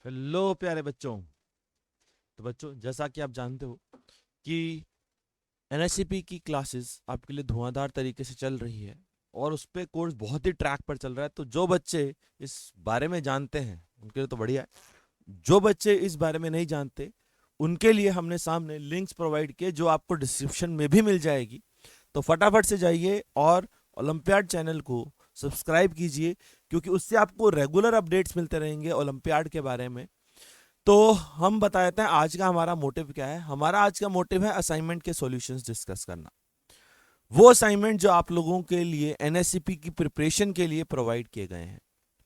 Hello प्यारे बच्चों। तो बच्चों, जैसा कि आप जानते हो कि एनएससीपी की क्लासेस आपके लिए धुआंधार तरीके से चल रही है और उस पे कोर्स बहुत ही ट्रैक पर चल रहा है। तो जो बच्चे इस बारे में जानते हैं उनके लिए तो बढ़िया है। जो बच्चे इस बारे में नहीं जानते उनके लिए हमने सामने लिंक्स प्रोवाइड किए जो आपको डिस्क्रिप्शन में भी मिल जाएगी। तो फटाफट से जाइए और ओलंपियाड चैनल को सब्सक्राइब कीजिए, क्योंकि उससे आपको रेगुलर अपडेट्स मिलते रहेंगे ओलंपियाड के बारे में। तो हम बता देते हैं आज का हमारा मोटिव क्या है। हमारा आज का मोटिव है असाइनमेंट के सॉल्यूशंस डिस्कस करना। वो असाइनमेंट जो आप लोगों के लिए एनएससीपी की प्रिपरेशन के लिए प्रोवाइड किए गए हैं,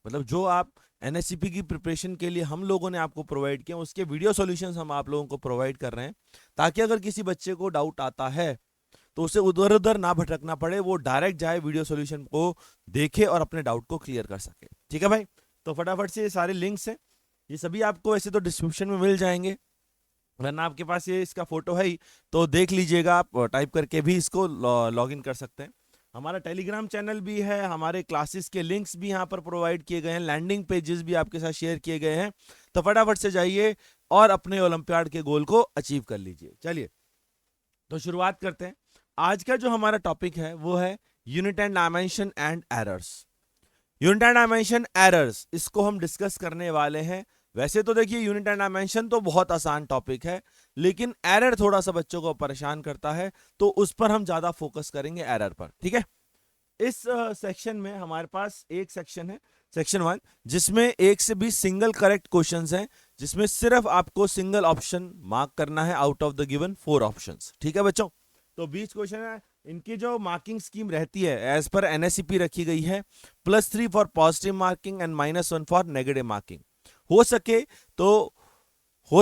मतलब जो आप एनएससीपी की प्रिपरेशन के लिए हम लोगों ने आपको प्रोवाइड किया, उसके वीडियो सॉल्यूशंस हम आप लोगों को प्रोवाइड कर रहे हैं, ताकि अगर किसी बच्चे को डाउट आता है तो उसे उधर उधर ना भटकना पड़े, वो डायरेक्ट जाए वीडियो सॉल्यूशन को देखे और अपने डाउट को क्लियर कर सके। ठीक है भाई? तो फटाफट से ये सारे लिंक्स हैं, ये सभी आपको ऐसे तो डिस्क्रिप्शन में मिल जाएंगे, वरना आपके पास ये इसका फोटो है ही तो देख लीजिएगा, आप टाइप करके भी इसको लॉग इन कर सकते हैं। हमारा टेलीग्राम चैनल भी है, हमारे क्लासेस के लिंक्स भी यहाँ पर प्रोवाइड किए गए हैं, लैंडिंग पेजेस भी आपके साथ शेयर किए गए हैं। तो फटाफट से जाइए और अपने ओलंपियाड के गोल को अचीव कर लीजिए। चलिए तो शुरुआत करते हैं। आज का जो हमारा टॉपिक है वो है unit and dimension and errors. Unit and dimension errors, इसको हम डिस्कस करने वाले हैं। वैसे तो देखिए यूनिट एंड डायमेंशन तो बहुत आसान टॉपिक है, लेकिन एरर थोड़ा सा बच्चों को परेशान करता है, तो उस पर हम ज्यादा फोकस करेंगे, एरर पर। ठीक है? इस सेक्शन में हमारे पास एक सेक्शन है, सेक्शन 1, जिसमें 1 से 20 सिंगल करेक्ट क्वेश्चंस हैं, जिसमें सिर्फ आपको सिंगल ऑप्शन मार्क करना है out of the given 4 options. ठीक है बच्चों? तो 20 क्वेश्चन है। इनकी जो मार्किंग स्कीम रहती है एज पर एनएससीपी रखी गई है, +3 for positive marking and -1 for negative marking. हो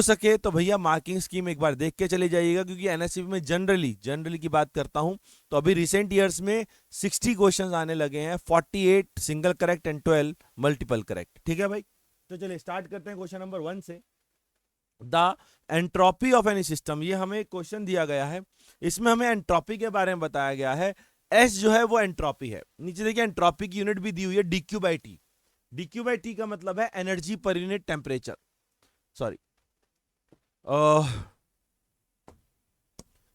सके तो भैया मार्किंग स्कीम एक बार देख के चले जाइएगा, क्योंकि एनएससीपी में जनरली की बात करता हूं तो अभी रिसेंट ईयर्स में 60 क्वेश्चंस आने लगे हैं, 48 single correct and 12 multiple correct. ठीक है भाई? तो चलिए स्टार्ट करते हैं क्वेश्चन नंबर 1 से। The entropy of any system, ये हमें क्वेश्चन दिया गया है, इसमें हमें एंट्रोपी के बारे में बताया गया है। एस जो है वो एंट्रोपी है। नीचे देखिए एंट्रोपी की यूनिट भी दी हुई है, DQ/T। DQ/T का मतलब है energy per unit temperature, sorry,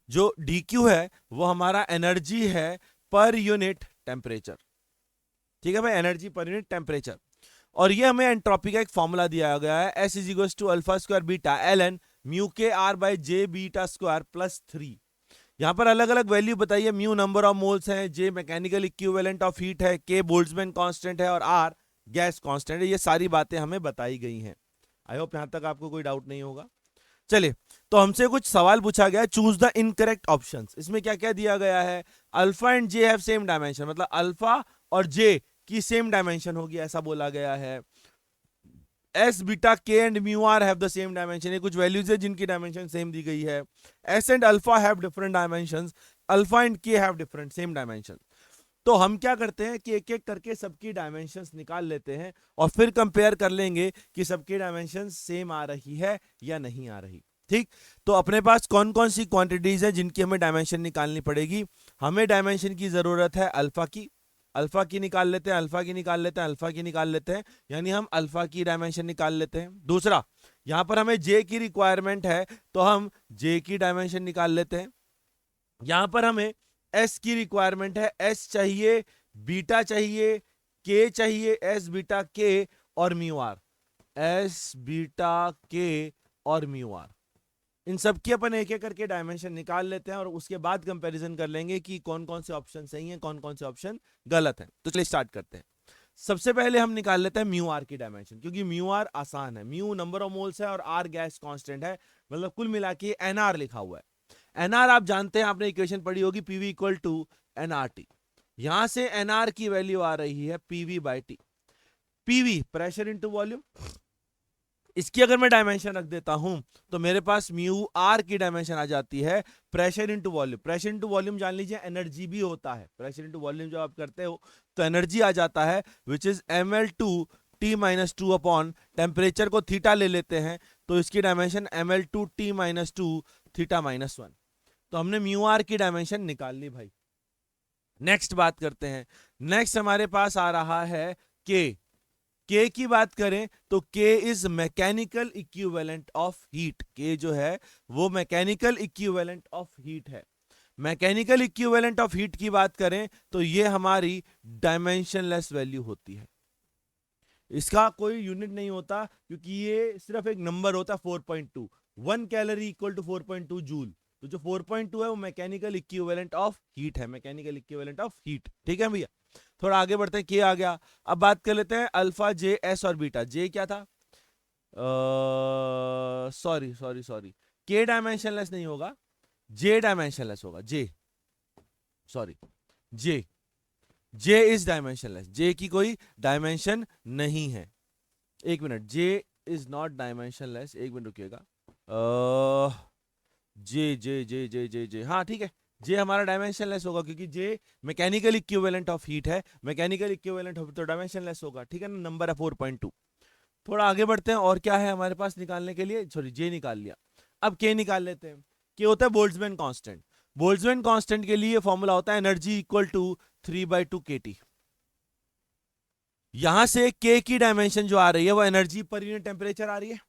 जो DQ है वो हमारा एनर्जी है पर यूनिट टेम्परेचर। ठीक है भाई? Energy per unit temperature. और ये हमें एंट्रोपी का एक फॉर्मूला दिया गया है, S = α² beta ln μkr/j beta square +3। यहां पर अलग अलग वैल्यू बताइए। म्यू नंबर ऑफ मोल्स है, J mechanical equivalent of heat है, K बोल्ट्जमैन कांस्टेंट है और R गैस कांस्टेंट है। ये सारी बातें हमें बताई गई हैं। आई होप यहां तक आपको कोई डाउट नहीं होगा। चलिए, तो हमसे कुछ सवाल पूछा गया, चूज द इनकरेक्ट ऑप्शंस। इसमें क्या क्या दिया गया है? Alpha and J have same dimension, मतलब अल्फा और जे की सेम डायमेंशन होगी, ऐसा बोला गया है। S beta K and mu R have the same dimension, ये कुछ वैल्यूज है जिनकी डायमेंशन सेम दी गई है। S and alpha have different dimensions, alpha and K have different same dimension. तो हम क्या करते हैं कि एक एक करके सबकी डायमेंशंस निकाल लेते हैं और फिर कंपेयर कर लेंगे कि सबकी डायमेंशंस सेम आ रही है या नहीं आ रही। ठीक? तो अपने पास कौन कौन सी क्वांटिटीज है जिनकी हमें डायमेंशन निकालनी पड़ेगी? हमें डायमेंशन की जरूरत है अल्फा की, अल्फा की निकाल लेते हैं, अल्फा की निकाल लेते हैं, अल्फा की निकाल लेते हैं, यानी हम अल्फा की डायमेंशन निकाल लेते हैं। दूसरा, यहां पर हमें जे की रिक्वायरमेंट है तो हम जे की डायमेंशन निकाल लेते हैं। यहां पर हमें एस की रिक्वायरमेंट है, एस चाहिए, बीटा चाहिए, के चाहिए, एस बीटा के और म्यू आर, एस बीटा के और म्यू आर। इन सब की अपन एक एक करके डायमेंशन निकाल लेते हैं और उसके बाद कंपैरिजन कर लेंगे कि कौन कौन से ऑप्शन सही हैं, कौन कौन से ऑप्शन गलत हैं। तो चलिए स्टार्ट करते हैं। सबसे पहले हम निकाल लेते हैं म्यू आर की डायमेंशन, क्योंकि म्यू आर आसान है। म्यू नंबर ऑफ मोल्स है और आर गैस कांस्टेंट है, मतलब कुल मिला के एनआर लिखा हुआ है। एनआर आप जानते हैं, आपने इक्वेशन पढ़ी होगी, पीवी = एनआरटी। यहां से एनआर की वैल्यू आ रही है PV/T। PV pressure into volume, इसकी अगर मैं डायमेंशन रख देता हूं तो मेरे पास म्यू आर की डायमेंशन आ जाती है pressure into volume. Pressure into volume जान लीजिए एनर्जी भी होता है। प्रेशर इंटू वॉल्यूम जब आप करते हो तो एनर्जी आ जाता है, which is ml2T-2 upon temperature को थीटा ले लेते हैं तो इसकी डायमेंशन ml2T-2 थीटा-1। तो हमने म्यू आर की डायमेंशन निकाल ली भाई। नेक्स्ट बात करते हैं। नेक्स्ट हमारे पास आ रहा है के। K की बात करें तो K is mechanical equivalent of heat. K जो है वो मैकेनिकल इक्विवेलेंट ऑफ हीट है। मैकेनिकल इक्विवेलेंट ऑफ हीट की बात करें तो ये हमारी डायमेंशनलेस वैल्यू होती है। इसका कोई यूनिट नहीं होता क्योंकि ये सिर्फ एक नंबर होता है 4.2। 1 कैलोरी इक्वल टू 4.2 जूल। तो जो 4.2 है वो मैकेनिकल इक्विवेलेंट ऑफ हीट है, मैकेनिकल इक्विवेलेंट ऑफ हीट। ठीक है भैया, थोड़ा आगे बढ़ते हैं। के आ गया, अब बात कर लेते हैं अल्फा, जे, एस और बीटा। जे क्या था? Sorry sorry sorry, K dimensionless नहीं होगा, जे डायमेंशनलेस होगा। J, sorry, J, J is dimensionless. J की कोई डायमेंशन नहीं है। एक minute, J is not dimensionless, एक मिनट रुकिएगा। J J J J J J हाँ ठीक है, जे हमारा डायमेंशनलेस होगा क्योंकि J mechanical equivalent of heat है। मैकेनिकल इक्विवेलेंट हो तो डायमेंशनलेस होगा। ठीक है ना, नंबर है 4.2। थोड़ा आगे बढ़ते हैं, और क्या है हमारे पास निकालने के लिए? सॉरी, जे निकाल लिया, अब के निकाल लेते हैं। के होता है बोल्ट्जमैन कांस्टेंट। बोल्ट्जमैन कांस्टेंट के लिए फॉर्मूला होता है एनर्जी इक्वल टू 3/2 kT। यहां से के की डायमेंशन जो आ रही है वो एनर्जी पर यूनिट टेम्परेचर आ रही है,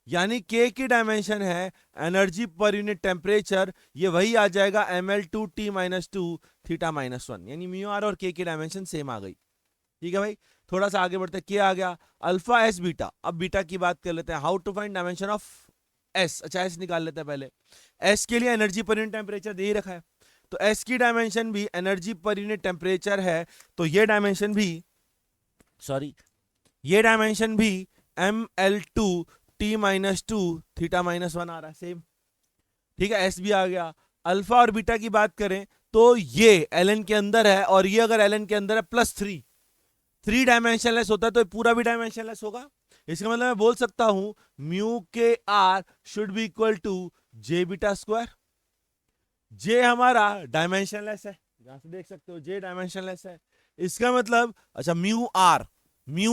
यानी के की डायमेंशन है एनर्जी पर यूनिट टेम्परेचर। ये वही आ जाएगा mL2T-2 θ-1, यानी म्यू आर और के की डायमेंशन सेम आ गई। ठीक है भाई, थोड़ा सा आगे बढ़ते, क्या आ गया? Alpha S beta. अब बीटा की बात कर लेते हैं, how to find dimension of S. अच्छा, एस निकाल लेते हैं पहले। एस के लिए एनर्जी पर यूनिट टेम्परेचर दे ही रखा है, तो एस की डायमेंशन भी एनर्जी पर यूनिट टेम्परेचर है, तो ये डायमेंशन भी, सॉरी, ये डायमेंशन भी mL2T-2 θ-1 आ रहा है, सेम। ठीक है, एस भी आ गया। अल्फा और बीटा की बात करें तो ये एल के अंदर है, और ये अगर एल के अंदर है +3, 3 डायमेंशनलेस होता है तो पूरा भी डायमेंशनलेस होगा। इसका मतलब मैं बोल सकता हूं mu K R should be equal to J beta square. J हमारा डायमेंशनलेस है, यहां से देख सकते हो जे डायमेंशनलेस है। इसका मतलब, अच्छा, म्यू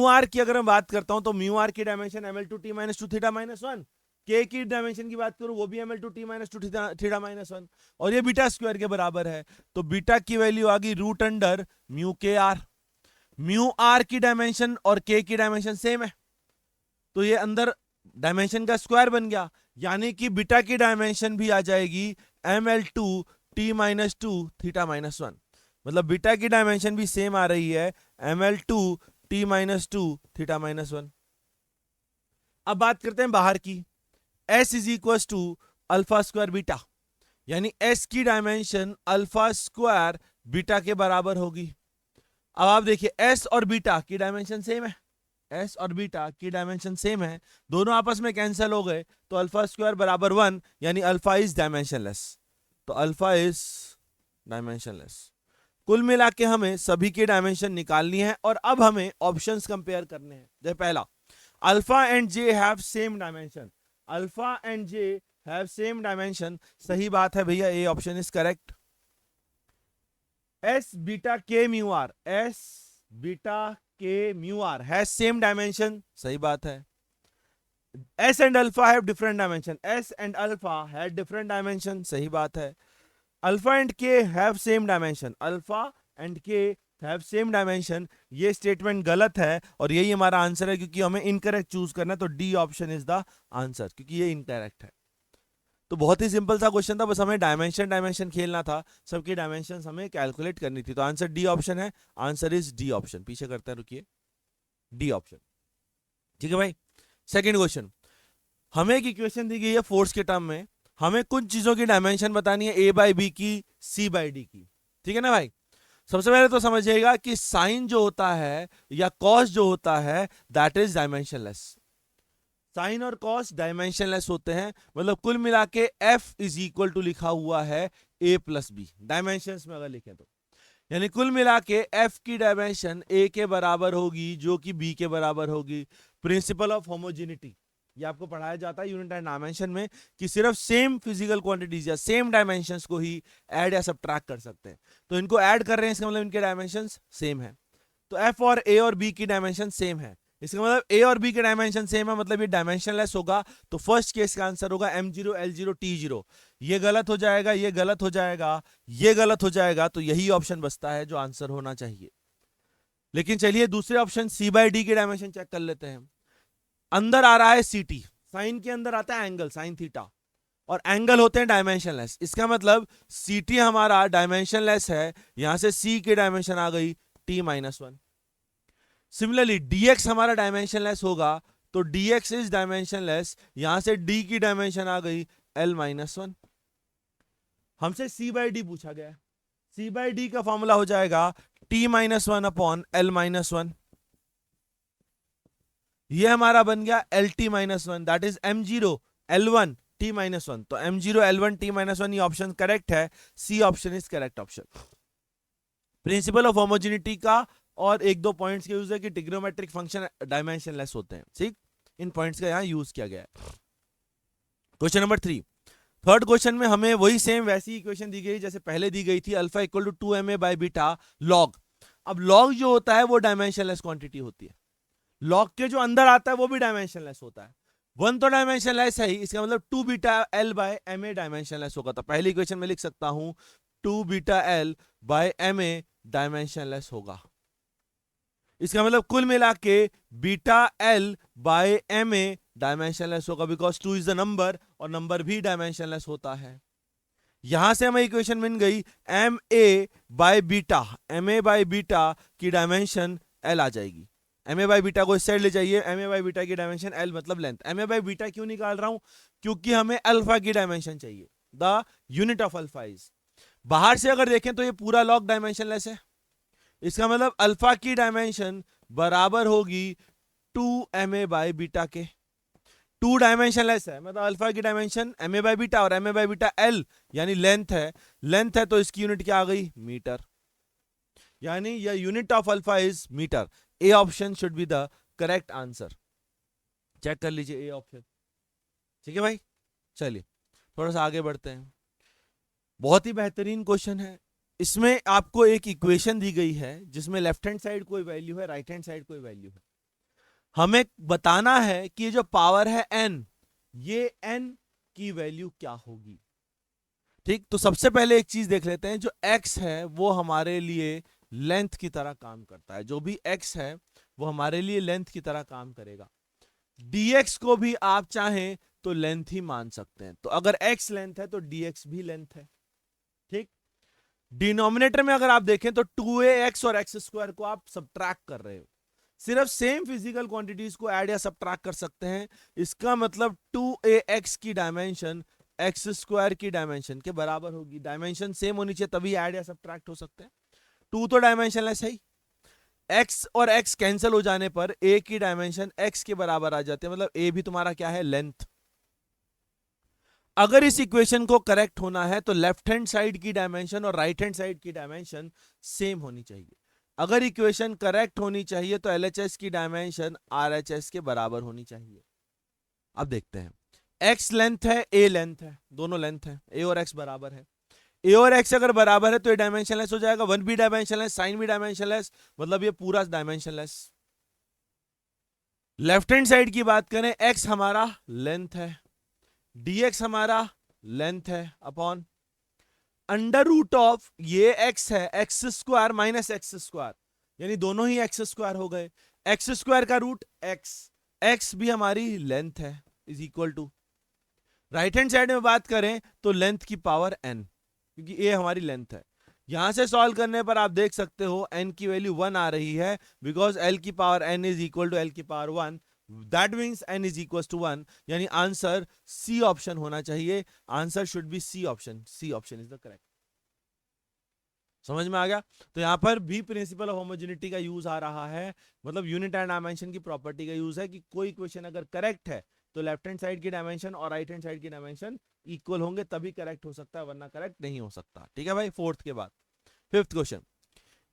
आर की अगर मैं बात करता हूं तो म्यू आर की डायमेंशन mL2T-2 θ-1। के की डायमेंशन की बात करूं वो भी mL2T-2 θ-1, और ये बीटा स्क्वायर के बराबर है, तो बीटा की वैल्यू आ गई √under mu K are. Mu R की डायमेंशन और के की डायमेंशन सेम है, तो ये अंदर डायमेंशन का स्क्वायर बन गया, यानी कि बीटा की डायमेंशन भी आ जाएगी mL2T-2 θ-1। मतलब बीटा की डायमेंशन भी सेम आ रही है mL2T-2 θ-1। अब बात करते हैं बाहर की, S is equal to alpha square beta, यानी S की डायमेंशन अल्फा स्क्वायर बीटा के बराबर होगी। अब आप देखिए, S और बीटा की डायमेंशन सेम है, S और बीटा की डायमेंशन सेम है, दोनों आपस में कैंसिल हो गए, तो अल्फा स्क्वायर बराबर 1, यानी अल्फा इज डायमेंशनलेस। तो अल्फा इज डायमेंशनलेस। कुल मिला के हमें सभी की डायमेंशन निकालनी है, और अब हमें ऑप्शंस कंपेयर करने हैं। जैसे पहला, alpha and J have same dimension. Alpha and J have same dimension, सही बात है भैया, A option is correct. S beta K mu R, S beta K mu R has same dimension, सही बात है। S and alpha have different dimension, S and alpha have different dimension, सही बात है। Alpha and K have same dimension, alpha and K have same dimension, ये statement गलत है, और यही हमारा आंसर है, क्योंकि हमें इनकरेक्ट चूज करना है, तो D option is the answer, क्योंकि ये इनकरेक्ट है। तो बहुत ही सिंपल सा क्वेश्चन था, बस हमें डायमेंशन खेलना था, सबकी डायमेंशन हमें कैलकुलेट करनी थी, तो आंसर डी ऑप्शन है। Answer is D option. पीछे करते हैं, रुकिए, डी ऑप्शन। ठीक है भाई, सेकंड क्वेश्चन, हमें एक इक्वेशन दी गई है फोर्स के टर्म में, हमें कुछ चीजों की डायमेंशन बतानी है, A/B की, C/D की। ठीक है ना भाई, सबसे पहले तो समझिएगा कि साइन जो होता है या कॉस जो होता है दैट इज डायमेंशनलेस। साइन और कॉस डायमेंशनलेस होते हैं, मतलब कुल मिला के F इज इक्वल टू लिखा हुआ है A प्लस बी, डायमेंशन में अगर लिखें तो, यानी कुल मिला के F की डायमेंशन A के बराबर होगी जो कि B के बराबर होगी। प्रिंसिपल ऑफ होमोजेनिटी, ये आपको पढ़ाया जाता है यूनिट एंड डायमेंशन में, कि सिर्फ सेम फिजिकल क्वांटिटीज या सेम डायमेंशंस को ही ऐड या सबट्रैक्ट कर सकते हैं, तो इनको ऐड कर रहे हैं, इसका मतलब इनके डायमेंशंस सेम है। तो F और A और B की डायमेंशन सेम है, इसका मतलब A और B के डायमेंशन सेम है, मतलब ये डायमेंशनलेस होगा, तो फर्स्ट केस का आंसर होगा M0 L0 T0। ये गलत हो जाएगा, ये गलत हो जाएगा, ये गलत हो जाएगा, तो यही ऑप्शन बचता है जो आंसर होना चाहिए। लेकिन चलिए दूसरे ऑप्शन सी बाई डी की डायमेंशन चेक कर लेते हैं। अंदर आ रहा है सी टी, साइन के अंदर आता है एंगल साइन थीटा, और एंगल होते हैं डायमेंशनलेस। इसका मतलब सी टी हमारा डायमेंशनलेस है, यहां से सी की डायमेंशन आ गई t-1। सिमिलरली dx हमारा डायमेंशनलेस होगा, तो dx इज डायमेंशनलेस, यहां से d की डायमेंशन आ गई l-1। हमसे c बाई डी पूछा गया है, c बाई डी का फॉर्मूला हो जाएगा t-1 अपॉन l-1। ये हमारा बन गया lt-1, that is m0 l1 t-1। तो m0 l1 t-1 ये ऑप्शन करेक्ट है, C option is correct option. Principle of homogeneity का और एक दो पॉइंट्स के यूज है कि ट्रिग्नोमेट्रिक फंक्शन डायमेंशनलेस होते हैं, ठीक, इन पॉइंट्स का यहां यूज किया गया है। क्वेश्चन नंबर 3, थर्ड क्वेश्चन में हमें वही सेम वैसी इक्वेशन दी गई जैसे पहले दी गई थी, alpha equal to 2ma by beta log. अब लॉग जो होता है वो डायमेंशनलेस क्वांटिटी होती है, लॉग के जो अंदर आता है वो भी डायमेंशनलेस होता है। 1 तो डायमेंशनलेस है ही, इसका मतलब 2 beta L by M A dimensionless होगा। तो पहली इक्वेशन में लिख सकता हूं 2 beta L by M A dimensionless होगा। इसका मतलब कुल मिला के beta L by M A dimensionless होगा, बिकॉज 2 इज द नंबर और नंबर भी डायमेंशनलेस होता है। यहां से हमें इक्वेशन बन गई M A by beta, M A by beta की डायमेंशन एल आ जाएगी। एम ए बाई बीटा को इस साइड ले जाइए, एम ए बाई बीटा की डायमेंशन एल मतलब length. M A by beta क्यों निकाल रहा हूं, क्योंकि हमें अल्फा की डायमेंशन चाहिए, the unit of alpha is. बाहर से अगर देखें तो ये पूरा लॉग डायमेंशनलेस है, इसका मतलब अल्फा की डायमेंशन बराबर होगी 2 एम ए बाई बीटा के। 2 डायमेंशनलेस है, मतलब अल्फा की dimension M A by beta और M A by beta L यानी लेंथ है, लेंथ है तो इसकी यूनिट क्या आ गई, मीटर, यानी ये unit of alpha is metre. A option should be the correct answer. Check कर लीजिए ए ऑप्शन, ठीक है भाई। चलिए थोड़ा सा आगे बढ़ते हैं, बहुत ही बेहतरीन क्वेश्चन है। इसमें आपको एक इक्वेशन दी गई है जिसमें लेफ्ट हैंड साइड कोई वैल्यू है, राइट हैंड साइड कोई वैल्यू है। हमें बताना है कि ये जो पावर है n, ये n की वैल्यू क्या होगी, ठीक। तो सबसे पहले एक चीज देख लेते हैं, जो x है वो हमारे लिए लेंथ की तरह काम करता है, जो भी x है वो हमारे लिए लेंथ की तरह काम करेगा। dx को भी आप चाहें तो लेंथ ही मान सकते हैं, तो अगर x लेंथ है तो dx भी लेंथ है, ठीक। डिनोमिनेटर में अगर आप देखें तो 2ax और x स्क्वायर को आप सबट्रैक्ट कर रहे हो, सिर्फ सेम फिजिकल क्वांटिटीज को ऐड या सबट्रैक्ट कर सकते हैं। इसका मतलब 2ax की डायमेंशन x स्क्वायर की डायमेंशन के बराबर होगी, डायमेंशन सेम होनी चाहिए तभी ऐड या सबट्रैक्ट हो सकते हैं। 2 तो डायमेंशनलेस है ही, x और x कैंसिल हो जाने पर a की डायमेंशन x के बराबर आ जाती है, मतलब a भी तुम्हारा क्या है, लेंथ। अगर इस इक्वेशन को करेक्ट होना है तो लेफ्ट हैंड साइड की डायमेंशन और राइट हैंड साइड की डायमेंशन सेम होनी चाहिए। अगर इक्वेशन करेक्ट होनी चाहिए तो LHS की डायमेंशन RHS के बराबर होनी चाहिए। अब देखते हैं, x लेंथ है, a लेंथ है, दोनों लेंथ है, a और x बराबर है। a और x अगर बराबर है तो ये डायमेंशनलेस हो जाएगा, 1 भी डायमेंशनलेस, साइन भी डायमेंशनलेस, मतलब ये पूरा डायमेंशनलेस। लेफ्ट हैंड साइड की बात करें, x हमारा लेंथ है, dx हमारा लेंथ है अपॉन अंडर रूट ऑफ ये x है, x square minus X square, यानी दोनों ही x स्क्वायर हो गए। x स्क्वायर का रूट x, x भी हमारी लेंथ है, is equal to, right hand side में बात करें तो लेंथ की पावर n, क्योंकि a हमारी लेंथ है। यहां से सॉल्व करने पर आप देख सकते हो n की वैल्यू 1 आ रही है, बिकॉज l की power n is equal to l की power 1, that means n is equal to 1, यानी आंसर सी ऑप्शन होना चाहिए। Answer should be C option, C option is the correct. समझ में आ गया। तो यहां पर भी प्रिंसिपल ऑफ होमोजेनिटी का यूज आ रहा है, मतलब यूनिट एंड डायमेंशन की प्रॉपर्टी का यूज है कि कोई इक्वेशन अगर करेक्ट है तो लेफ्ट हैंड साइड की डायमेंशन और राइट हैंड साइड की डायमेंशन इक्वल होंगे तभी करेक्ट हो सकता है, वरना करेक्ट नहीं हो सकता, ठीक है भाई। फोर्थ के बाद फिफ्थ क्वेश्चन,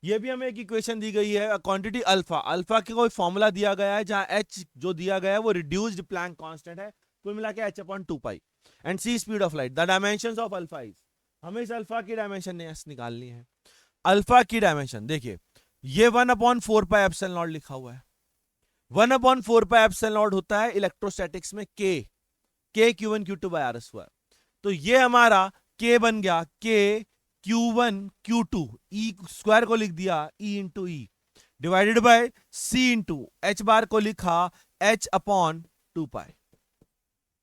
ये भी हमें एक इक्वेशन दी गई है, क्वांटिटी अल्फा, अल्फा के कोई फॉर्मूला दिया गया है जहां h जो दिया गया है वो रिड्यूस्ड प्लैंक कांस्टेंट है, कुल मिला के h/2π and c speed of light, the dimensions of alpha is. हमें इस अल्फा की डायमेंशन निकालनी है। अल्फा की डायमेंशन देखिए, ये 1/4π एप्सिलॉन नॉट लिखा हुआ है, 1/4π एप्सिलॉन नॉट होता है इलेक्ट्रोस्टैटिक्स में k, Q1 Q2 by r²। तो ये हमारा k बन गया k Q1 Q2, e square को लिख दिया e into E, divided by C into H bar को लिखा h upon 2 pi,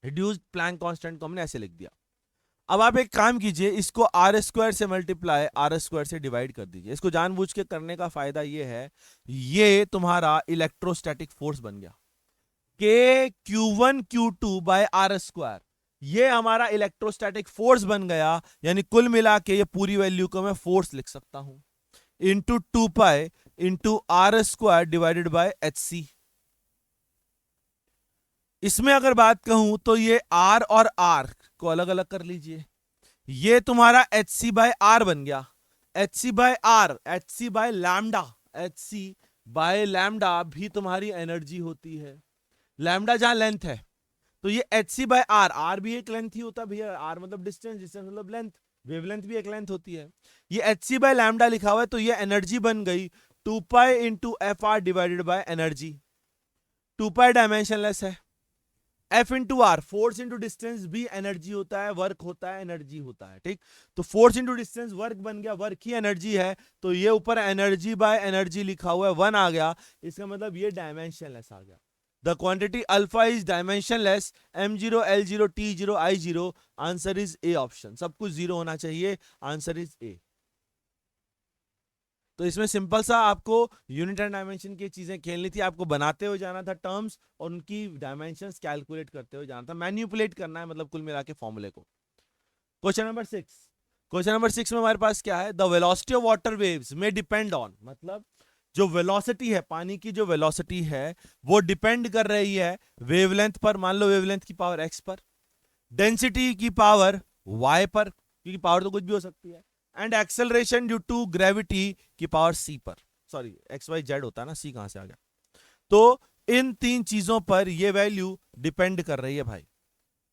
reduced Planck constant को हमने ऐसे लिख दिया। अब आप एक काम कीजिए, इसको आर स्क्वायर से मल्टीप्लाई आर स्क्वायर से डिवाइड कर दीजिए। इसको जानबूझ के करने का फायदा ये है, ये तुम्हारा इलेक्ट्रोस्टैटिक फोर्स बन गया के Q1 Q2 bye are square, ये हमारा इलेक्ट्रोस्टैटिक फोर्स बन गया। यानी कुल मिला के ये पूरी वैल्यू को मैं फोर्स लिख सकता हूं into 2 pi into R square divided by H C. इसमें अगर बात कहूं तो ये R और R को अलग अलग कर लीजिए, ये तुम्हारा एच सी बाय आर बन गया। H C by R, H C by lambda, H C by lambda भी तुम्हारी एनर्जी होती है, लैम्डा जहां लेंथ है। तो ये H C by R, R भी एक लेंथ ही होता है भैया, आर मतलब डिस्टेंस, डिस्टेंस मतलब लेंथ, वेवलेंथ भी एक लेंथ होती है। ये एच सी बाय लैम्डा लिखा हुआ है, तो ये एनर्जी बन गई 2 pi into F R divided by energy. 2 pi dimensionless है, F into R, force into distance भी एनर्जी होता है, वर्क होता है, एनर्जी होता है, ठीक। तो फोर्स इंटू डिस्टेंस वर्क बन गया, वर्क ही एनर्जी है, तो ये ऊपर एनर्जी बाय एनर्जी लिखा हुआ है 1 आ गया, इसका मतलब ये डायमेंशनलेस आ गया। The quantity alpha is dimensionless, m0 l0 t0 i0, answer is A option. सब कुछ जीरो होना चाहिए, आंसर इज ए। तो इसमें सिंपल सा आपको यूनिट एंड डायमेंशन की चीजें खेलनी थी, आपको बनाते हुए जाना था टर्म्स और उनकी डायमेंशंस कैलकुलेट करते हुए जाना था, मैनिपुलेट करना है मतलब कुल मिला के फॉर्मूले को। क्वेश्चन नंबर 6, क्वेश्चन नंबर 6 में हमारे पास क्या है, the velocity of water waves में डिपेंड ऑन, मतलब जो वेलोसिटी है, पानी की जो वेलोसिटी है वो डिपेंड कर रही है वेवलेंथ पर, मान लो वेवलेंथ की पावर x पर, डेंसिटी की पावर y पर, क्योंकि पावर तो कुछ भी हो सकती है, and acceleration due to gravity की पावर c पर, सॉरी एक्स वाई जेड होता है ना, c कहां से आ गया। तो इन तीन चीजों पर ये वैल्यू डिपेंड कर रही है भाई,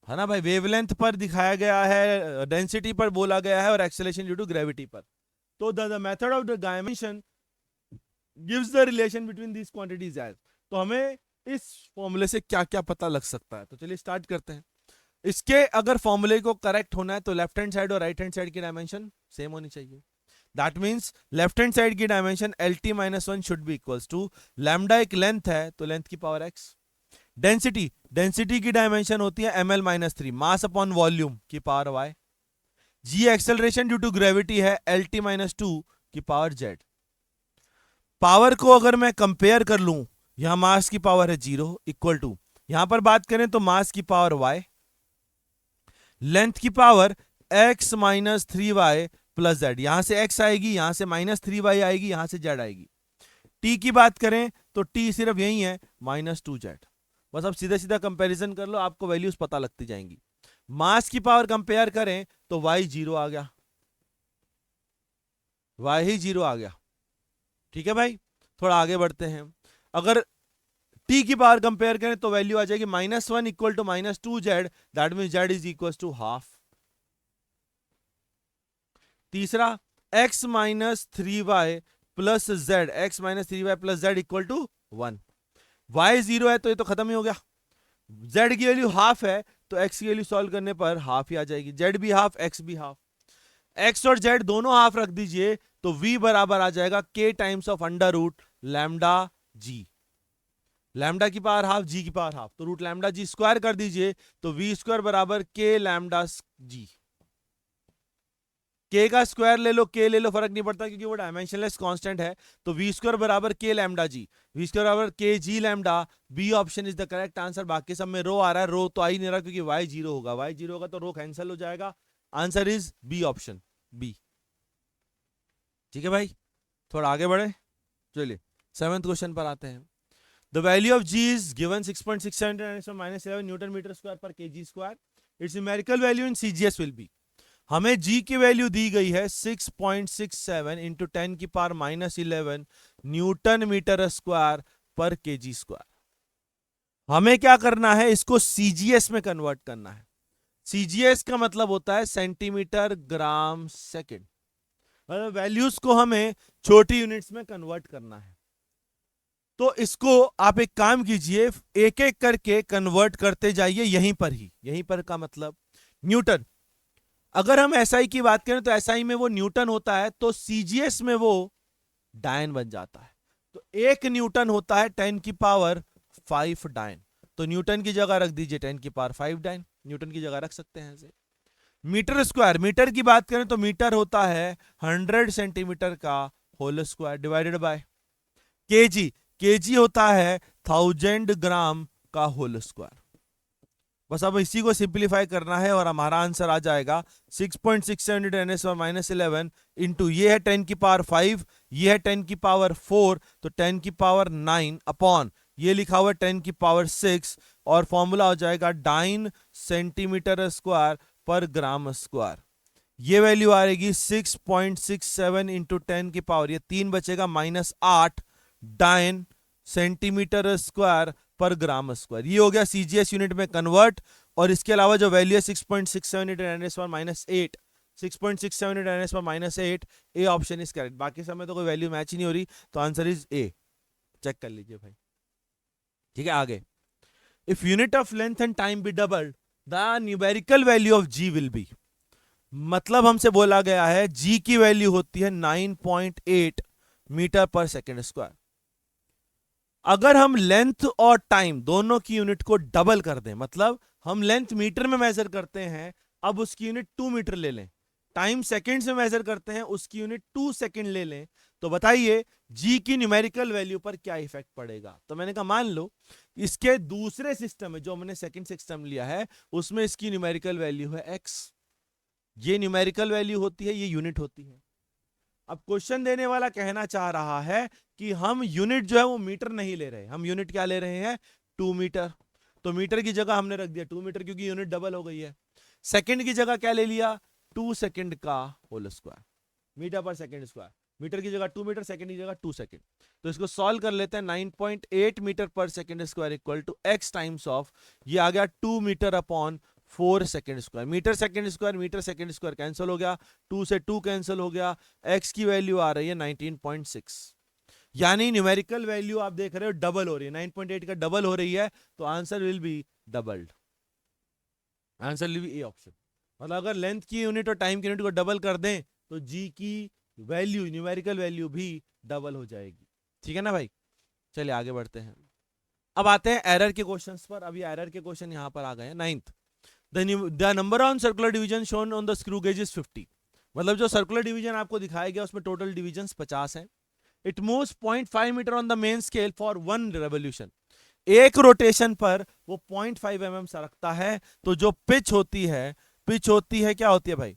है ना भाई। वेवलेंथ पर दिखाया गया है, डेंसिटी पर बोला गया है, और एक्सेलरेशन ड्यू टू ग्रेविटी पर। तो the method of the dimension gives the relation between these quantities as. तो हमें इस फॉर्मूले से क्या क्या पता लग सकता है, तो चलिए स्टार्ट करते हैं। इसके अगर फॉर्मूले को करेक्ट होना है तो लेफ्ट हैंड साइड और राइट हैंड साइड की डायमेंशन सेम होनी चाहिए। That means left hand side की dimension LT-1 should be equals to, lambda एक लेंथ है तो लेंथ की पावर x, डेंसिटी, डेंसिटी की डायमेंशन होती है ml-3, मास अपॉन वॉल्यूम की power y, g acceleration due to gravity है LT-2 की पावर z। पावर को अगर मैं कंपेयर कर लूं, यहां मास की पावर है 0 इक्वल टू, यहां पर बात करें तो मास की पावर y, लेंथ की पावर x-3y प्लस z, यहां से x आएगी, यहां से -3y आएगी, यहां से z आएगी। t की बात करें तो t सिर्फ यही है -2z। बस अब सीधा सीधा कंपैरिजन कर लो, आपको वैल्यूज पता लगती जाएंगी। मास की पावर कंपेयर करें तो y 0 आ गया, y ही 0 आ गया, ठीक है भाई। थोड़ा आगे बढ़ते हैं, अगर t की पावर कंपेयर करें तो वैल्यू आ जाएगी -1 equal to -2z, that means z is equal to half. तीसरा x-3y plus z, x-3y plus z equal to 1, y 0 है तो ये तो खत्म ही हो गया, z की वैल्यू हाफ है तो x की वैल्यू सॉल्व करने पर हाफ ही आ जाएगी, z भी हाफ x भी हाफ, x और z दोनों हाफ रख दीजिए तो v बराबर आ जाएगा k times of under root lambda g, lambda की पावर हाफ g की पावर हाफ, तो रूट लैम्डा g स्क्वायर कर दीजिए तो v स्क्वायर बराबर k लैम्डा g। k का स्क्वायर ले लो, k ले लो, फर्क नहीं पड़ता क्योंकि वो डायमेंशनलेस कांस्टेंट है। तो v स्क्वायर बराबर k lambda g, v square बराबर k g lambda, B option is the correct answer. बाकी सब में रो आ रहा है, रो तो आ ही नहीं रहा क्योंकि y 0 होगा, y 0 होगा तो रो कैंसिल हो जाएगा, answer is B option B. ठीक है भाई, थोड़ा आगे बढ़े, चलिए 7th क्वेश्चन पर आते हैं। The value of g is given 6.679 newton metre square पर kg square, its numerical value in CGS will be. हमें g की वैल्यू दी गई है 6.67 इंटू 10 की पावर -11 न्यूटन मीटर स्क्वायर पर kg स्क्वायर। हमें क्या करना है, इसको CGS में कन्वर्ट करना है। CGS का मतलब होता है सेंटीमीटर ग्राम सेकंड, मतलब वैल्यूज को हमें छोटी यूनिट्स में कन्वर्ट करना है। तो इसको आप एक काम कीजिए, एक एक करके कन्वर्ट करते जाइए, यहीं पर ही, यहीं पर का मतलब न्यूटन। अगर हम SI की बात करें तो SI में वो न्यूटन होता है, तो CGS में वो डायन बन जाता है। तो 1 न्यूटन होता है 10 की पावर 5 डाइन। तो न्यूटन की जगह रख दीजिए 10 की पावर 5 डाइन, न्यूटन की जगह रख सकते हैं ऐसे। मीटर स्क्वायर, मीटर की बात करें तो मीटर होता है 100 सेंटीमीटर का whole square divided by K G, K G होता है 1000 ग्राम का होल स्क्वायर। बस अब इसी को सिंप्लीफाई करना है और हमारा आंसर आ जाएगा 6.67 10⁻11 इंटू ये है 10 की पावर 5, ये है 10 की पावर 4, तो 10 की पावर 9 अपॉन ये लिखा हुआ है 10 की पावर 6, और फॉर्मूला हो जाएगा 9 सेंटीमीटर स्क्वायर पर ग्राम स्क्वायर। ये वैल्यू आएगी 6.67 इंटू 10 की पावर, ये 3 बचेगा -8 9 सेंटीमीटर स्क्वायर पर ग्राम स्क्वायर। ये हो गया सीजीएस यूनिट में कन्वर्ट। और इसके अलावा जो वैल्यू है 6.67 into 10⁻8, 6.67 into 10⁻8, A option is correct. बाकी समय तो कोई वैल्यू मैच ही नहीं हो रही, तो आंसर इज ए। चेक कर लीजिए भाई, ठीक है। आगे, if unit of length and time be doubled the numerical value of G will be. मतलब हमसे बोला गया है जी की वैल्यू होती है 9.8 मीटर पर सेकेंड स्क्वायर। अगर हम लेंथ और टाइम दोनों की यूनिट को डबल कर दें, मतलब हम लेंथ मीटर में मेजर करते हैं, अब उसकी यूनिट 2 मीटर ले लें, टाइम सेकंड्स में मेजर करते हैं, उसकी यूनिट 2 सेकंड ले लें, तो बताइए जी की न्यूमेरिकल वैल्यू पर क्या इफेक्ट पड़ेगा। तो मैंने कहा मान लो इसके दूसरे सिस्टम में, जो हमने सेकंड सिस्टम लिया है, उसमें इसकी न्यूमेरिकल वैल्यू है x, ये न्यूमेरिकल वैल्यू होती है, ये यूनिट होती है। अब क्वेश्चन देने वाला कहना चाह रहा है कि हम यूनिट जो है वो मीटर नहीं ले रहे, हम यूनिट क्या ले रहे हैं, 2 मीटर। तो मीटर की जगह हमने रख दिया 2 मीटर, क्योंकि यूनिट डबल हो गई है। सेकंड की जगह क्या ले लिया, 2 सेकंड का होल स्क्वायर, मीटर पर सेकंड स्क्वायर। मीटर की जगह 2 मीटर, सेकंड की जगह 2 सेकंड। तो इसको सॉल्व कर लेते हैं। 9.8 मीटर पर second square equal to x times of, ये आ गया 2 metre upon 4 second square. Metre second square cancel हो गया, 2 से 2 कैंसिल हो गया, x की वैल्यू आ रही है 19.6। यानी न्यूमेरिकल वैल्यू आप देख रहे हो डबल हो रही है, 9.8 का डबल हो रही है, तो answer will be doubled. Answer will be A option. मतलब अगर लेंथ की यूनिट और टाइम की यूनिट को डबल कर दें तो जी की वैल्यू, न्यूमेरिकल वैल्यू भी डबल हो जाएगी। ठीक है ना भाई, चलिए आगे बढ़ते हैं। अब आते हैं एरर के क्वेश्चंस पर। अभी एरर के क्वेश्चन यहां पर आ गए हैं। 9th, the number on circular division shown on the screw gauge is 50। मतलब जो सर्कुलर डिवीजन आपको दिखाया गया उसमें टोटल डिवीजन 50 है। It moves 0.5 metre on the main scale for 1 revolution. एक रोटेशन पर वो 0.5 mm सरकता है। तो जो पिच होती है, क्या होती है भाई,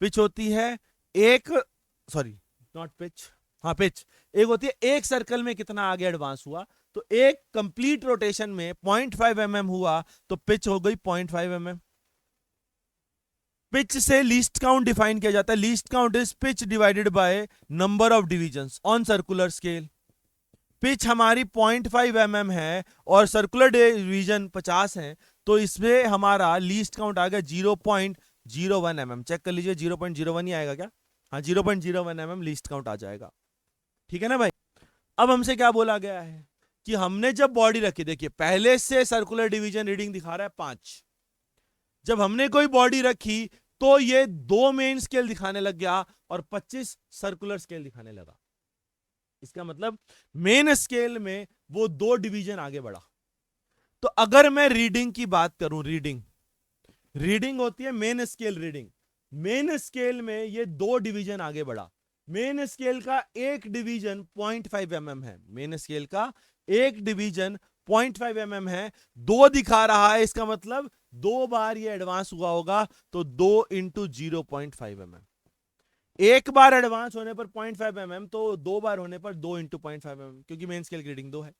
पिच होती है एक, सॉरी नॉट पिच, हाँ पिच, एक होती है एक सर्कल में कितना आगे एडवांस हुआ। तो एक कंप्लीट रोटेशन में 0.5 mm हुआ, तो पिच हो गई 0.5 mm। पिच से लीस्ट काउंट डिफाइन किया जाता है। Least count is pitch divided by number of divisions on circular scale. Pitch हमारी 0.5 mm है और सर्कुलर डिवीजन 50 है, तो इसमें हमारा लीस्ट काउंट आ गया 0.01 mm। चेक कर लीजिए 0.01 ही आएगा क्या, हाँ 0.01 mm लीस्ट काउंट आ जाएगा। ठीक है ना भाई। अब हमसे क्या बोला गया है कि हमने जब बॉडी रखी, देखिए पहले से सर्कुलर डिवीजन रीडिंग दिखा रहा है 5, जब हमने कोई बॉडी रखी तो ये 2 मेन स्केल दिखाने लग गया और 25 सर्कुलर स्केल दिखाने लगा। इसका मतलब मेन स्केल में वो 2 डिवीजन आगे बढ़ा। तो अगर मैं रीडिंग की बात करूं, रीडिंग होती है main scale reading. Main scale में ये 2 डिवीजन आगे बढ़ा। मेन स्केल का एक डिवीजन 0.5 mm है, मेन स्केल का एक डिवीजन 0.5 mm है, 2 दिखा रहा है, इसका मतलब 2 बार ये एडवांस हुआ होगा। तो 2 इंटू 0.5 mm, एक बार एडवांस होने पर 0.5 mm, तो 2 बार होने पर 2 इंटू 0.5 mm, क्योंकि मेन स्केल की रीडिंग 2 है।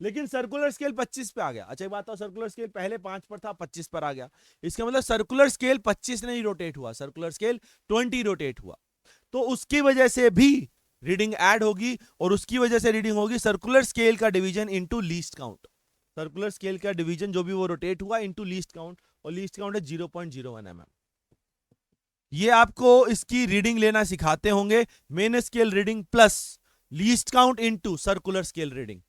लेकिन सर्कुलर स्केल 25 पे आ गया। अच्छा बात, सर्कुलर स्केल पहले 5 पर था, 25 पर आ गया। इसका मतलब सर्कुलर स्केल 25 नहीं रोटेट हुआ, सर्कुलर स्केल 20 रोटेट हुआ। तो उसकी वजह से भी रीडिंग ऐड होगी, और उसकी वजह से रीडिंग होगी सर्कुलर स्केल का division into least count. Circular scale का डिवीजन जो भी वो रोटेट हुआ इनटू लीस्ट काउंट, और लीस्ट काउंट है 0.01 mm। ये आपको इसकी रीडिंग लेना सिखाते होंगे, main scale reading plus least count into circular scale reading.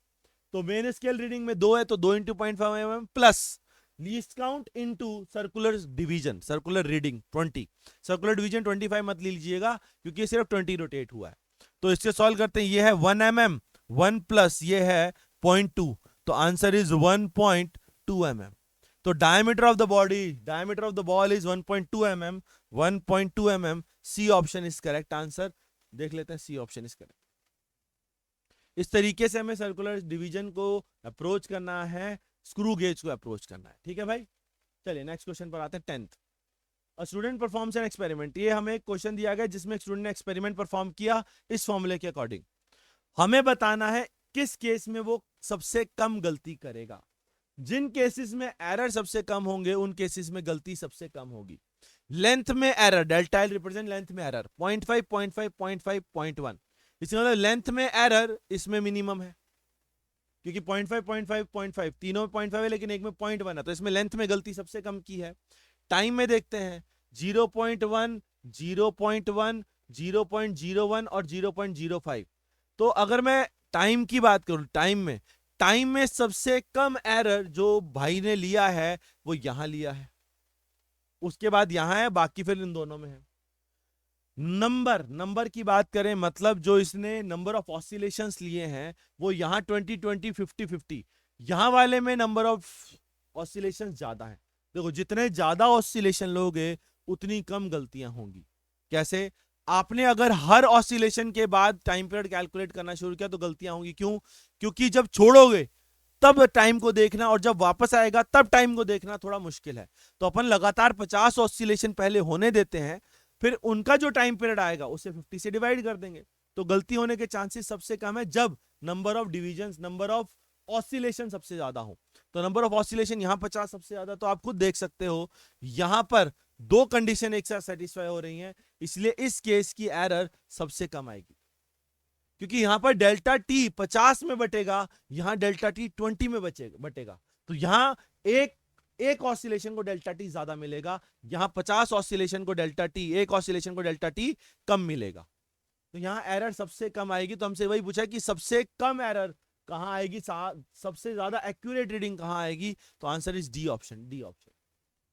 तो मेन स्केल रीडिंग में 2 है, तो 2 into 0.5 mm plus least count into circular division, circular reading 20। Circular division 25 मत लीजिएगा, क्योंकि सिर्फ 20 रोटेट हुआ है। तो इससे सॉल्व करते हैं। ये है 1 mm 1 प्लस ये है 0.2, तो आंसर इज 1.2 mm। तो diameter of the body, diameter of the ball is 1.2 mm, 1.2 mm। C option is correct answer. देख लेते हैं, सी ऑप्शन इज करेक्ट। इस तरीके से हमें सर्कुलर डिवीजन को अप्रोच करना है, स्क्रू गेज को अप्रोच करना है। ठीक है भाई, चलिए नेक्स्ट क्वेश्चन पर आते हैं। 10th, a student performs an experiment. ये हमें एक क्वेश्चन दिया गया जिसमें एक स्टूडेंट ने एक्सपेरिमेंट परफॉर्म किया इस फॉर्मूले के अकॉर्डिंग। हमें बताना है किस केस में वो सबसे कम गलती करेगा। जिन केसेस में एरर सबसे कम होंगे उन केसेस में गलती सबसे कम होगी। लेंथ में error, delta L represent length में एरर, 0.5 0.5 0.5 0.1। इसका मतलब लेंथ में एरर इसमें मिनिमम है, क्योंकि 0.5 0.5 0.5 तीनों में 0.5 है, लेकिन एक में 0.1 है, तो इसमें लेंथ में गलती सबसे कम की है। टाइम में देखते हैं 0.1 0.1 0.01 और 0.05। तो अगर मैं टाइम की बात करूं, टाइम में सबसे कम एरर जो भाई ने लिया है वो यहां लिया है, उसके बाद यहां है, बाकी फिर इन दोनों में है। नंबर की बात करें, मतलब जो इसने नंबर ऑफ ऑसिलेशंस लिए हैं वो यहां 20 20 50 50, यहां वाले में नंबर ऑफ ऑसिलेशंस ज्यादा है। देखो जितने ज्यादा ऑसिलेशन लोगे उतनी कम गलतियां होंगी। कैसे? आपने अगर हर ऑसिलेशन के बाद टाइम पीरियड कैलकुलेट करना शुरू किया तो गलतियां होंगी। क्यों? क्योंकि जब छोड़ोगे तब टाइम को देखना और जब वापस आएगा तब टाइम को देखना थोड़ा मुश्किल है। तो अपन लगातार 50 ऑसिलेशन पहले होने देते हैं, फिर उनका जो टाइम पीरियड आएगा उसे 50 से डिवाइड कर देंगे, तो गलती होने के चांसेस सबसे कम है जब number of division, number of oscillation सबसे ज्यादा हो। तो नंबर ऑफ ऑसिलेशन यहां 50 सबसे ज्यादा, तो आप खुद देख सकते हो यहां पर दो कंडीशन एक साथ सेटिस्फाई हो रही हैं, इसलिए इस केस की एरर सबसे कम आएगी। क्योंकि यहां पर डेल्टा टी 50 में बटेगा, यहां डेल्टा टी 20 में बटेगा, तो यहां एक एक ऑसिलेशन को डेल्टा टी ज्यादा मिलेगा, यहां 50 ऑसिलेशन को डेल्टा टी, एक ऑसिलेशन को डेल्टा टी कम मिलेगा। तो यहां एरर सबसे कम आएगी। तो हमसे वही पूछा कि सबसे कम एरर कहां आएगी, सबसे ज्यादा एक्यूरेट रीडिंग कहां आएगी, तो answer is D option, D option.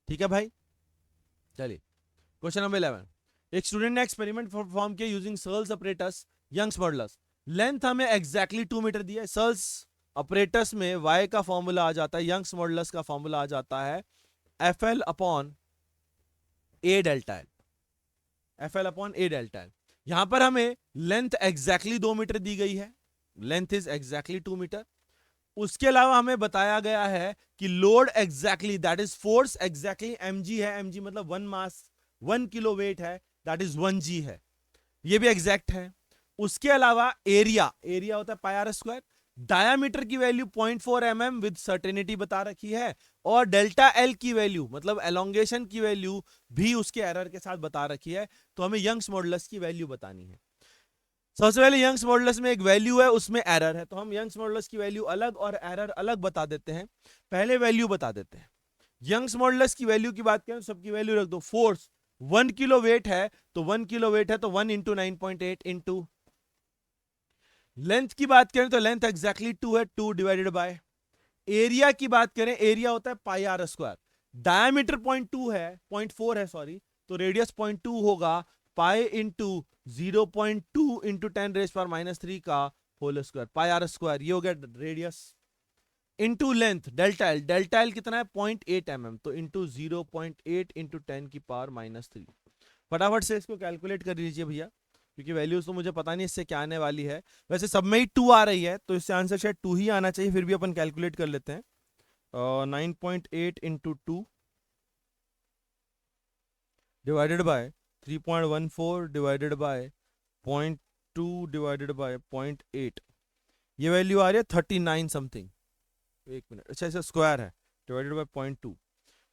ठीक है भाई, चलिए क्वेश्चन नंबर 11, एक स्टूडेंट ने एक्सपेरिमेंट परफॉर्म किया using Searle's apparatus Young's modulus. Length हमें एग्जैक्टली 2 मीटर दिया है। सर्ल्स ऑपरेटस में y का फॉर्मूला आ जाता है, यंग्स मॉडुलस का फॉर्मूला आ जाता है FL upon A delta L, FL upon A delta L. यहां पर हमें लेंथ एग्जैक्टली 2 मीटर दी गई है, लेंथ इज एग्जैक्टली 2 मीटर। उसके अलावा हमें बताया गया है कि load exactly that is force exactly mg है, mg मतलब 1 मास 1 किलो वेट है, दैट इज 1g है, ये भी एग्जैक्ट है। उसके अलावा एरिया, एरिया होता है पाई आर स्क्वायर, डायामीटर की वैल्यू 0.4 mm विद सर्टेनिटी बता रखी है, और डेल्टा एल की वैल्यू मतलब एलोंगेशन की वैल्यू भी उसके एरर के साथ बता रखी है। तो हमें यंग्स मॉडुलस की वैल्यू बतानी है। सबसे पहले यंग्स मॉडुलस में एक वैल्यू है, उसमें एरर है, तो हम यंग्स मॉडुलस की वैल्यू अलग और एरर अलग बता देते हैं। पहले वैल्यू बता देते हैं। यंग्स मॉडुलस की वैल्यू की बात करें तो सबकी वैल्यू रख दो। फोर्स 1 किलो वेट है, तो 1 किलो वेट है तो 1 इंटू 9.8 इंटू, लेंथ की बात करें तो लेंथ एग्जैक्टली 2 है, 2 डिवाइडेड बाय, एरिया की बात करें एरिया होता है पाई आर स्क्वायर, डायमीटर 0.2 है, 0.4 है सॉरी, तो रेडियस 0.2 होगा, पाई इंटू 0.2 इंटू 10⁻³ का whole square, pi R square, ये हो गया radius, into length delta L, delta L कितना है 0.8 mm, तो इंटू 0.8 इंटू 10⁻³ फटाफट से इसको कैलकुलेट कर लीजिए भैया, क्योंकि वैल्यूज तो मुझे पता नहीं इससे क्या आने वाली है। वैसे सब में ही 2 आ रही है, तो इससे आंसर शायद 2 ही आना चाहिए, फिर भी अपन कैलकुलेट कर लेते हैं। 9.8 into 2 divided by 3.14 divided by 0.2 divided by 0.8, ये वैल्यू आ रही है 39 समथिंग, एक मिनट, अच्छा ऐसा स्क्वायर है, डिवाइडेड बाय 0.2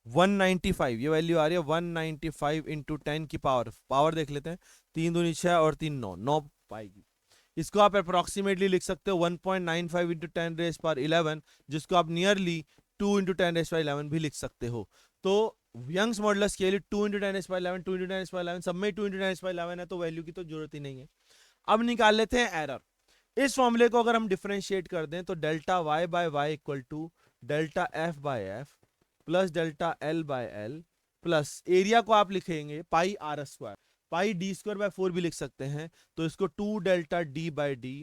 195, ये वैल्यू आ रही है 195 इंटू 10 की पावर, पावर देख लेते हैं, 3 दूनी 6 और 3 9, 9 पाएगी। इसको आप अप्रोक्सीमेटली लिख सकते हो 1.95 इंटू 10⁻11, जिसको आप नियरली 2 इंटू 10⁻11 भी लिख सकते हो। तो यंग्स मॉडुलस के लिए 2 इंटू 10⁻11, 2 इंटू 10⁻11, सब में 2 इंटू 10⁻11 है, तो वैल्यू की तो जरूरत ही नहीं है। अब निकाल लेते हैं एरर। इस फॉर्मूले को अगर हम डिफरेंशिएट कर दें तो delta Y by Y equal to delta F by F plus delta L by L plus area को आप लिखेंगे pi R square, pi d² by 4 भी लिख सकते हैं, तो इसको 2 delta d by D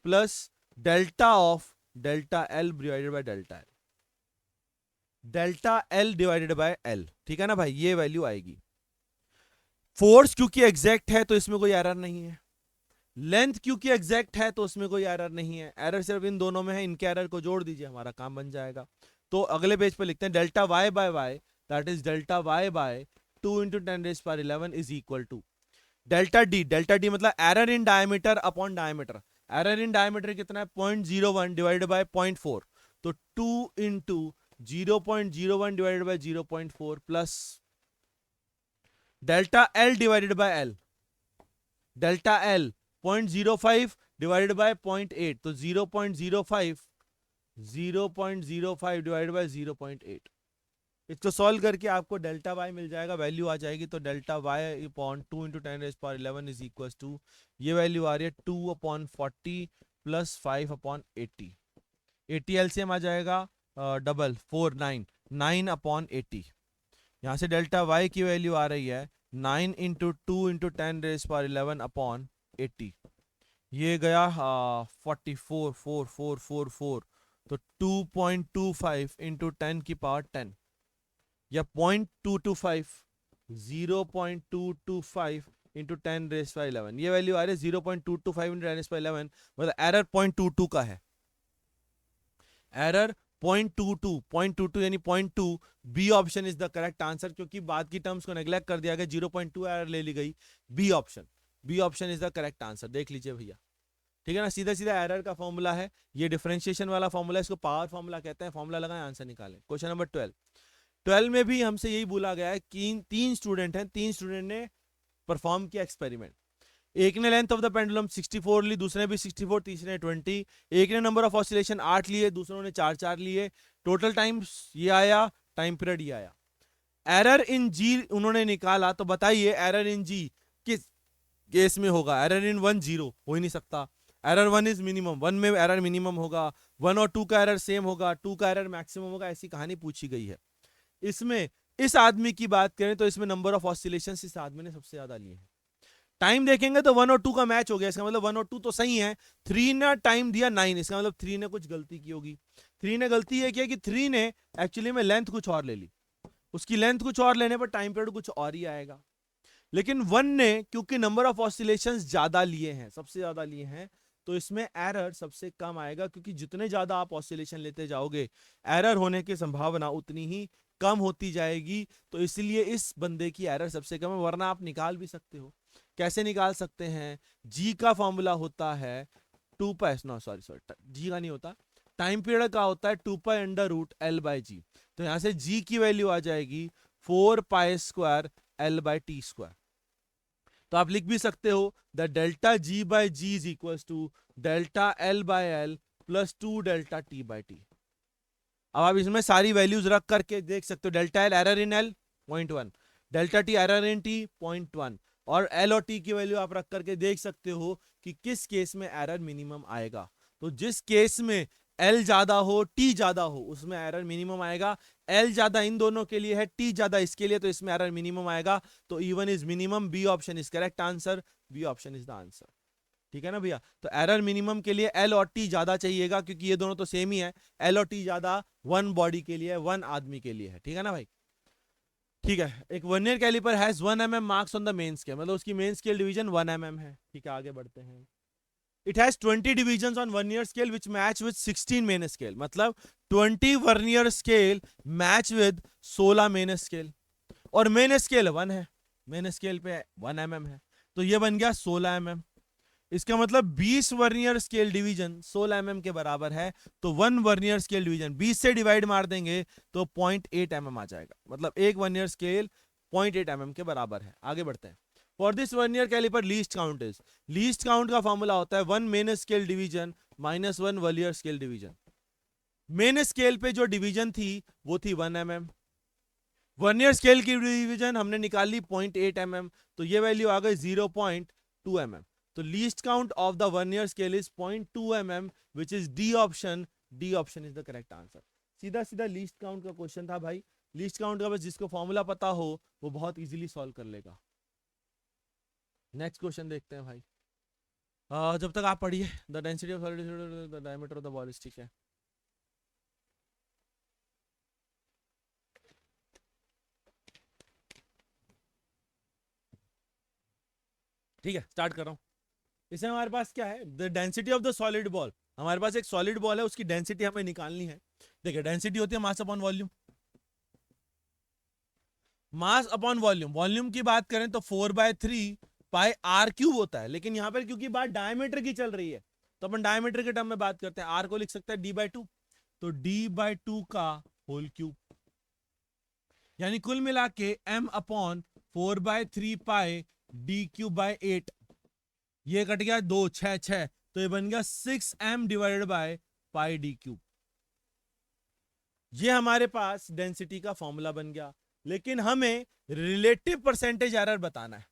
plus delta of delta L divided by delta L, delta L divided by L, ठीक है ना भाई, ये वैल्यू आएगी। फोर्स क्योंकि एग्जैक्ट है तो इसमें कोई एरर नहीं है, लेंथ क्योंकि एग्जैक्ट है तो उसमें कोई एरर नहीं है, एरर सिर्फ इन दोनों में है, इनके एरर को जोड़ दीजिए, हमारा काम बन जाएगा। तो अगले पेज पे लिखते हैं delta Y by Y, that is delta Y by 2 into 10⁻11 is equal to delta D, delta D मतलब error in diameter upon diameter, error in diameter कितना है 0.01 डिवाइडेड बाय 0.4, तो 2 into 0.01 divided by 0.4 plus delta L divided by L, delta L 0.05 divided by 0.8, तो 0.05 divided by 0.8, इसको solve करके आपको delta Y मिल जाएगा, value आ जाएगी, तो delta Y upon 2 into 10⁻11 is equal to, ये वैल्यू आ रही है 2/40 प्लस 5/80, 80 एलसीएम आ जाएगा, डबल 4 9/80, यहाँ से डेल्टा वाई की वैल्यू आ रही है 9 इंटू 2 इंटू 10⁻11/80, ये गया 44, तो 2.25 इंटू 10 की पावर 10 या 0.225, 0.225 इंटू 10⁻11, ये वैल्यू आ रही है 0.225 इंटू 10⁻11, मतलब एरर 0.22 का है, एरर 0.22 यानी 0.2, B option is the correct answer, क्योंकि बाद की टर्म्स को नेग्लेक्ट कर दिया गया, 0.2 एरर ले ली गई, B option is the correct answer, देख लीजिए भैया, ठीक है ना, सीधा सीधा एरर का फॉर्मूला है, ये डिफरेंशिएशन वाला फॉर्मूला, इसको पावर फॉर्मूला कहते हैं, फॉर्मूला लगाएं आंसर निकालें। क्वेश्चन नंबर 12 में भी हमसे यही बोला गया है कि तीन स्टूडेंट ने परफॉर्म किया एक्सपेरिमेंट, एक ने लेंथ ऑफ द पेंडुलम 64 ली, दूसरे भी 64, तीसरे ने 20, एक ने नंबर ऑफ ऑसिलेशन 8 लिए, दूसरों ने 4 लिए, टोटल टाइम ये आया, टाइम पीरियड ये आया, एरर इन जी उन्होंने निकाला, तो बताइए एरर इन जी किस केस में होगा, एरर इन 1 0 हो ही नहीं सकता, एरर 1 इज मिनिमम, 1 में एरर मिनिमम होगा, 1 और 2 का एरर सेम होगा, 2 का एरर मैक्सिमम होगा, ऐसी कहानी पूछी गई है। इसमें इस आदमी की बात करें तो इसमें नंबर ऑफ ऑसिलेशन इस आदमी ने सबसे ज्यादा लिए हैं, टाइम देखेंगे तो 1 और 2 का मैच हो गया, इसका मतलब 1 और 2 तो सही है, 3 ने टाइम दिया 9, इसका मतलब 3 ने कुछ गलती की होगी, 3 ने गलती है क्या कि 3 ने एक्चुअली में लेंथ कुछ और ले ली, उसकी लेंथ कुछ और लेने पर टाइम पीरियड कुछ और ही आएगा, लेकिन 1 ने क्योंकि नंबर ऑफ ऑसिलेशंस ज्यादा लिए हैं, सबसे ज्यादा लिए हैं, तो इसमें एरर सबसे कम आएगा, क्योंकि जितने ज्यादा आप ऑसिलेशन लेते जाओगे एरर होने की संभावना उतनी ही कम होती जाएगी, तो इसलिए इस बंदे की एरर सबसे कम है, वरना आप निकाल भी सकते हो, कैसे निकाल सकते हैं, जी का फॉर्मूला होता है 2 पाई, सॉरी जी का नहीं होता, टाइम पीरियड का होता है 2 pi under root L by G, तो यहां से जी की वैल्यू आ जाएगी 4 pi square L by T square, तो आप लिख भी सकते हो the delta G by G is equal to delta L by L plus 2 delta T by T. अब आप इसमें सारी वैल्यूज रख करके देख सकते हो, delta L error in L 0.1, delta T error in T 0.1, और एल और टी की वैल्यू आप रख करके देख सकते हो कि किस केस में एरर मिनिमम आएगा, तो जिस केस में एल ज्यादा हो टी ज्यादा हो उसमें एरर मिनिमम आएगा, एल ज्यादा इन दोनों के लिए है, टी ज्यादा इसके लिए, तो इसमें एरर मिनिमम आएगा, तो even is minimum, B option is correct answer, B option is the answer, ठीक है ना भैया। तो एरर मिनिमम के लिए एल और टी ज्यादा चाहिएगा, क्योंकि ये दोनों तो सेम ही है, एल और टी ज्यादा 1 बॉडी के लिए, 1 आदमी के लिए है, ठीक है ना भाई, ठीक है। एक vernier calliper has 1 mm marks on the main scale, मतलब उसकी मेन स्केल डिवीजन 1 mm है, ठीक है, आगे बढ़ते हैं। It has 20 divisions on vernier scale which match with 16 main scale, मतलब 20 vernier scale match with 16 main scale, और मेन स्केल 1 है, मेन स्केल पे 1 mm है, तो ये बन गया 16 mm, इसका मतलब 20 वर्नियर स्केल डिवीजन 16 mm के बराबर है, तो 1 वर्नियर स्केल डिवीजन 20 से डिवाइड मार देंगे तो 0.8 mm आ जाएगा, मतलब एक वर्नियर स्केल 0.8 mm के बराबर है। आगे बढ़ते हैं। For this vernier calliper least count is, least count का फॉर्मूला होता है 1 main scale division minus 1 vernier scale division, main scale पे जो डिवीजन थी वो थी 1 mm, वर्नियर स्केल की डिवीजन हमने निकाली 0.8 mm, तो ये वैल्यू आ गई 0.2 mm, तो least count of the vernier scale is 0.2 mm which is D option, D option is the correct answer. सीधा सीधा लीस्ट काउंट का क्वेश्चन था भाई, लीस्ट काउंट का बस जिसको फॉर्मूला पता हो वो बहुत इजीली सॉल्व कर लेगा। नेक्स्ट क्वेश्चन देखते हैं भाई। जब तक आप पढ़िए the density of solid the diameter of the ball is, ठीक है। ठीक है, स्टार्ट कर रहा हूँ। इसमें हमारे पास क्या है, the density of the solid ball. हमारे पास एक सॉलिड बॉल है, उसकी डेंसिटी हमें निकालनी है। देखिए डेंसिटी होती है मास अपॉन वॉल्यूम। मास अपॉन वॉल्यूम, वॉल्यूम की बात करें तो 4/3 पाई आर क्यूब होता है, लेकिन यहां पर क्योंकि बात डायमीटर की चल रही है तो अपन डायमीटर के टर्म में बात करते हैं। आर को लिख सकते हैं d/2, तो d/2 का होल क्यूब, यानी कुल मिला के m अपॉन 4/3 पाई d³/8। ये कट गया 2, 6, 6, तो ये बन गया 6m divided by pi d³। ये हमारे पास डेंसिटी का फॉर्मूला बन गया, लेकिन हमें रिलेटिव परसेंटेज एरर बताना है।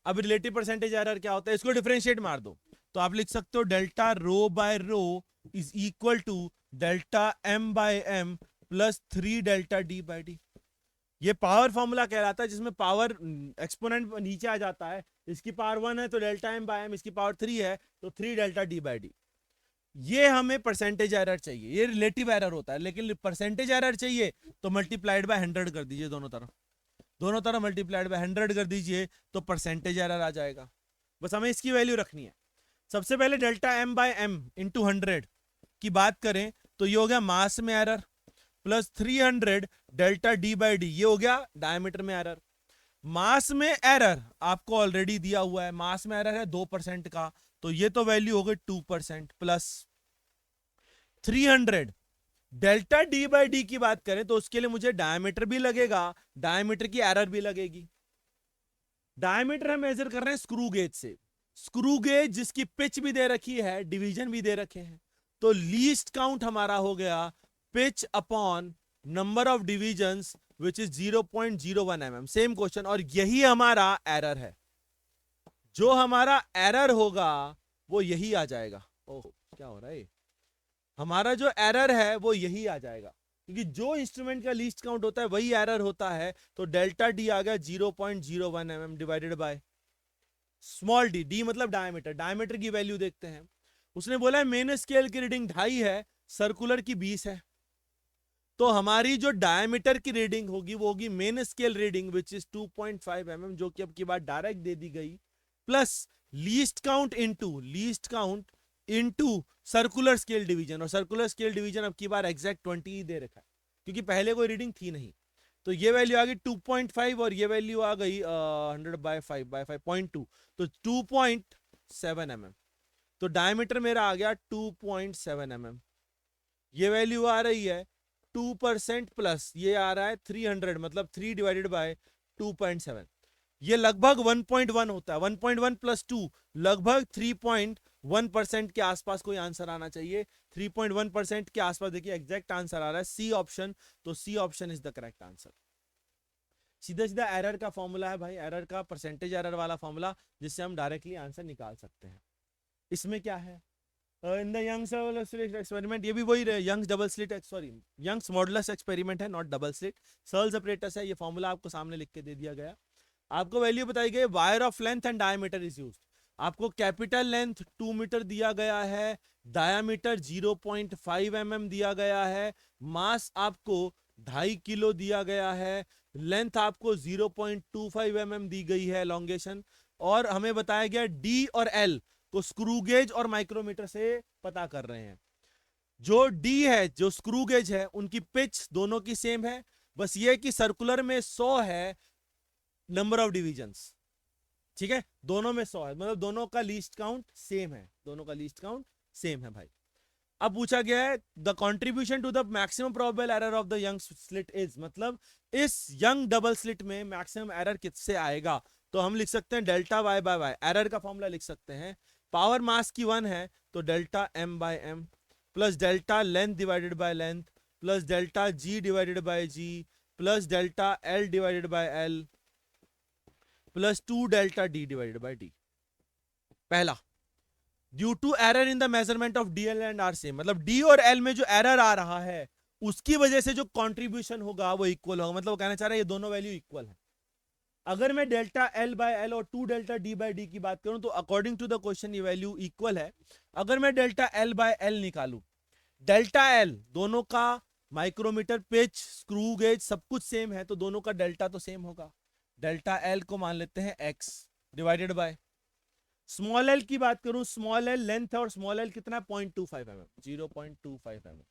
अब रिलेटिव परसेंटेज एरर क्या होता है, इसको डिफरेंशिएट मार दो तो आप लिख सकते हो delta rho by rho is equal to delta m by m plus 3 delta d/d। ये पावर फॉर्मूला कहलाता है, जिसमें पावर एक्सपोनेंट नीचे आ जाता है। इसकी पावर 1 है तो डेल्टा m बाय m, इसकी पावर 3 है तो 3 डेल्टा d/d। ये हमें परसेंटेज एरर चाहिए, ये रिलेटिव एरर होता है, लेकिन परसेंटेज एरर चाहिए तो मल्टीप्लाइड बाय 100 कर दीजिए, दोनों तरफ मल्टीप्लाइड बाय 100 कर दीजिए तो परसेंटेज एरर आ जाएगा। बस हमें इसकी वैल्यू रखनी है। सबसे पहले delta m by m into 100 की बात करें तो ये हो गया मास में एरर, प्लस 300 डेल्टा d/d, ये हो गया डायमीटर में एरर। मास में एरर आपको ऑलरेडी दिया हुआ है, मास में एरर है 2% का, तो ये तो वैल्यू हो गई 2%, प्लस 300 डेल्टा d/d की बात करें तो उसके लिए मुझे डायमीटर भी लगेगा, डायमीटर की एरर भी लगेगी। डायमीटर हम मेजर कर रहे हैं स्क्रू गेज से। स्क्रू गेज जिसकी पिच भी दे रखी है, डिवीजन भी दे रखे हैं, तो लीस्ट काउंट हमारा हो गया pitch upon number of divisions which is 0.01 mm। Same question, और यही हमारा एरर है। जो हमारा एरर होगा वो यही आ जाएगा। ओह क्या हो रहा है, हमारा जो एरर है वो यही आ जाएगा, क्योंकि जो इंस्ट्रूमेंट का लीस्ट काउंट होता है वही एरर होता है। तो डेल्टा डी आ गया 0.01 mm divided by small D, D मतलब डायमीटर। डायमीटर की वैल्यू देखते हैं। उसने बोला है मेन स्केल की रीडिंग 2.5 है, सर्कुलर की 20 है, तो हमारी जो डायमीटर की रीडिंग होगी वो होगी main scale reading which is 2.5 mm, जो कि अब की बात डायरेक्ट दे दी गई, plus least count into circular scale division, और सर्कुलर स्केल डिवीजन अब की बार एग्जैक्ट 20 दे रखा है, क्योंकि पहले कोई रीडिंग थी नहीं। तो ये वैल्यू आ गई 2.5 और ये वैल्यू आ गई 100/5/5.2, तो 2.7 mm। तो डायमीटर मेरा आ गया 2.7 mm। ये वैल्यू आ रही है 2% प्लस ये आ रहा है 300, मतलब 3 डिवाइडेड बाय 2.7। ये लगभग 1.1 होता है। 1.1 प्लस 2 लगभग 3.1% के आसपास कोई आंसर आना चाहिए। 3.1% के आसपास देखिए एग्जैक्ट आंसर आ रहा है सी ऑप्शन, तो C option is the correct answer. सीधा सीधा एरर का फॉर्मूला है भाई, एरर का परसेंटेज एरर वाला फॉर्मूला, जिससे हम डायरेक्टली आंसर निकाल सकते हैं। इसमें क्या है, in the Young's double slit experiment, ये भी वही Young's double slit, sorry Young's modulus experiment है, not double slit. Searle's apparatus है, ये फॉर्मूला आपको सामने लिख के दे दिया गया। आपको वैल्यू बताई गई, wire of length and diameter is used. आपको कैपिटल लेंथ 2 मीटर दिया गया है, डायमीटर 0.5 mm दिया गया है, मास आपको 2.5 किलो दिया गया है, लेंथ आपको 0.25 mm दी गई है लॉन्गेशन, और हमें बताया गया डी और एल को स्क्रू गेज और माइक्रोमीटर से पता कर रहे हैं। जो डी है, जो स्क्रू गेज है, उनकी पिच दोनों की सेम है, बस ये कि सर्कुलर में 100 है नंबर ऑफ डिविजन्स, ठीक है, दोनों में 100 है, मतलब दोनों का लीस्ट काउंट सेम है, दोनों का लीस्ट काउंट सेम है भाई। अब पूछा गया है the contribution to the maximum probable error of the Young slit is, मतलब इस यंग डबल स्लिट में मैक्सिमम एरर किससे आएगा, तो हम लिख सकते हैं delta Y by Y. Error का फॉर्मूला लिख सकते हैं, पावर मास की 1 है तो delta m by m plus delta length divided by length plus delta g divided by g plus delta l divided by l plus 2 delta d by बाय d। पहला, due to error in the measurement of DL and R same, मतलब D और L में जो error आ रहा है उसकी वजह से जो कंट्रीब्यूशन होगा वो इक्वल होगा, मतलब वो कहना चाह रहा है ये दोनों वैल्यू इक्वल है। अगर मैं डेल्टा एल बाय एल और 2 डेल्टा डी बाय डी की बात करूं तो अकॉर्डिंग टू द क्वेश्चन ये वैल्यू इक्वल है। अगर मैं डेल्टा एल बाय एल निकालूं, डेल्टा एल दोनों का माइक्रोमीटर, पिच, स्क्रू गेज सब कुछ सेम है, तो दोनों का डेल्टा तो सेम होगा। डेल्टा एल को मान लेते हैं x divided by small L की बात करूं, स्मॉल एल लेंथ है और स्मॉल एल कितना, 0.25 mm, 0.25 mm।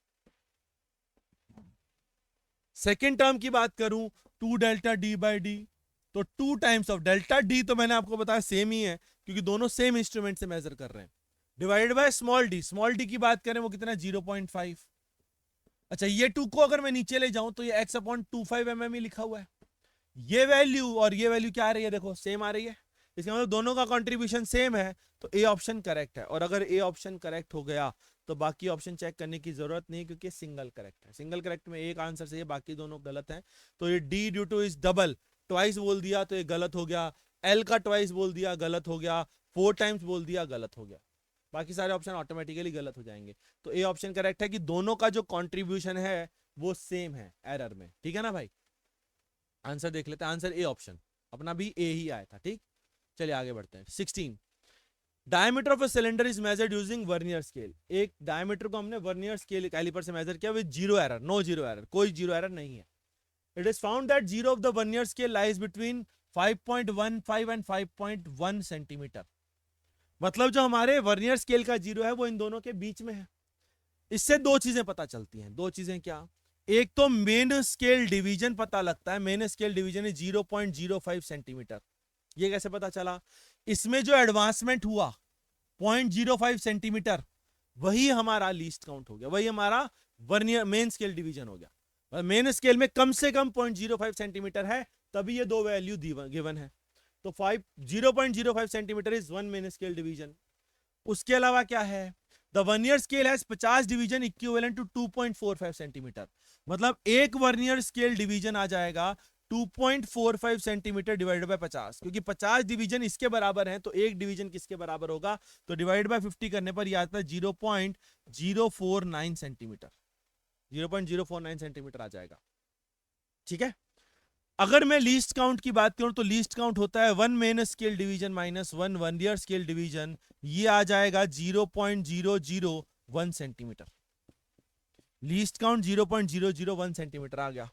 सेकेंड टर्म की बात करूं 2 डेल्टा डी बाई डी, तो 2 टाइम्स ऑफ डेल्टा डी, तो मैंने आपको बताया सेम ही है क्योंकि दोनों सेम इंस्ट्रूमेंट से मेजर कर रहे हैं, divided by small D. Small D की बात करें वो कितना है 0.5। अच्छा ये 2 को अगर मैं नीचे ले जाऊं तो ये x/25 mm ही लिखा हुआ है। ये वैल्यू और ये वैल्यू क्या आ रही है, देखो सेम आ रही है, इसका मतलब दोनों का कंट्रीब्यूशन सेम है, तो ए ऑप्शन करेक्ट है। और अगर ए ऑप्शन करेक्ट हो गया तो बाकी ऑप्शन चेक करने की जरूरत नहीं क्योंकि सिंगल करेक्ट है। सिंगल करेक्ट में एक आंसर सही है, बाकी दोनों गलत है। तो ये D due two is double, twice बोल दिया तो ये गलत हो गया, एल का ट्वाइस बोल दिया गलत हो गया, 4 टाइम्स बोल दिया गलत हो गया, बाकी सारे ऑप्शन ऑटोमेटिकली गलत हो जाएंगे। तो ए ऑप्शन करेक्ट है कि दोनों का जो कंट्रीब्यूशन है वो सेम है एरर में, ठीक है ना भाई। आंसर देख लेते हैं, आंसर ए ऑप्शन अपना भी ए ही आया था, ठीक। चलिए आगे बढ़ते हैं। 16 diameter of a cylinder is measured using vernier scale. एक डायमीटर को हमने वर्नियर स्केल कैलिपर से मेजर किया with zero error, no zero error, कोई जीरो एरर नहीं है। It is found that zero of the vernier scale lies between 5.15 and 5.1 centimetre. मतलब जो हमारे वर्नियर स्केल का जीरो है वो इन दोनों के बीच में है। इससे दो चीजें पता चलती हैं, दो चीजें क्या, एक तो मेन स्केल डिवीजन पता लगता है, मेन स्केल डिवीजन है 0.05 सेंटीमीटर। ये कैसे पता चला, इसमें जो एडवांसमेंट हुआ 0.05 सेंटीमीटर वही हमारा लीस्ट काउंट हो गया, वही हमारा वर्नियर मेन स्केल डिवीजन हो गया। मेन स्केल में कम से कम 0.05 सेंटीमीटर है, तभी ये दो वैल्यू गिवन है। तो 0.05 centimetre is one main scale division. उसके अलावा क्या है, the vernier scale has 50 division equivalent to 2.45 centimetre. मतलब एक वर्नियर स्केल डिवीजन आ जाएगा 2.45 सेंटीमीटर डिवाइडेड बाय 50, क्योंकि 50 डिवीजन इसके बराबर हैं तो एक डिवीजन किसके बराबर होगा, तो डिवाइड बाय 50 करने पर यह आता है 0.049 सेंटीमीटर, 0.049 सेंटीमीटर आ जाएगा, ठीक है। अगर मैं लीस्ट काउंट की बात करूं तो लीस्ट काउंट होता है one main scale division minus one vernier scale division, ये आ जाएगा 0.001 सेंटीमीटर। लीस्ट काउंट 0.001 सेंटीमीटर आ गया।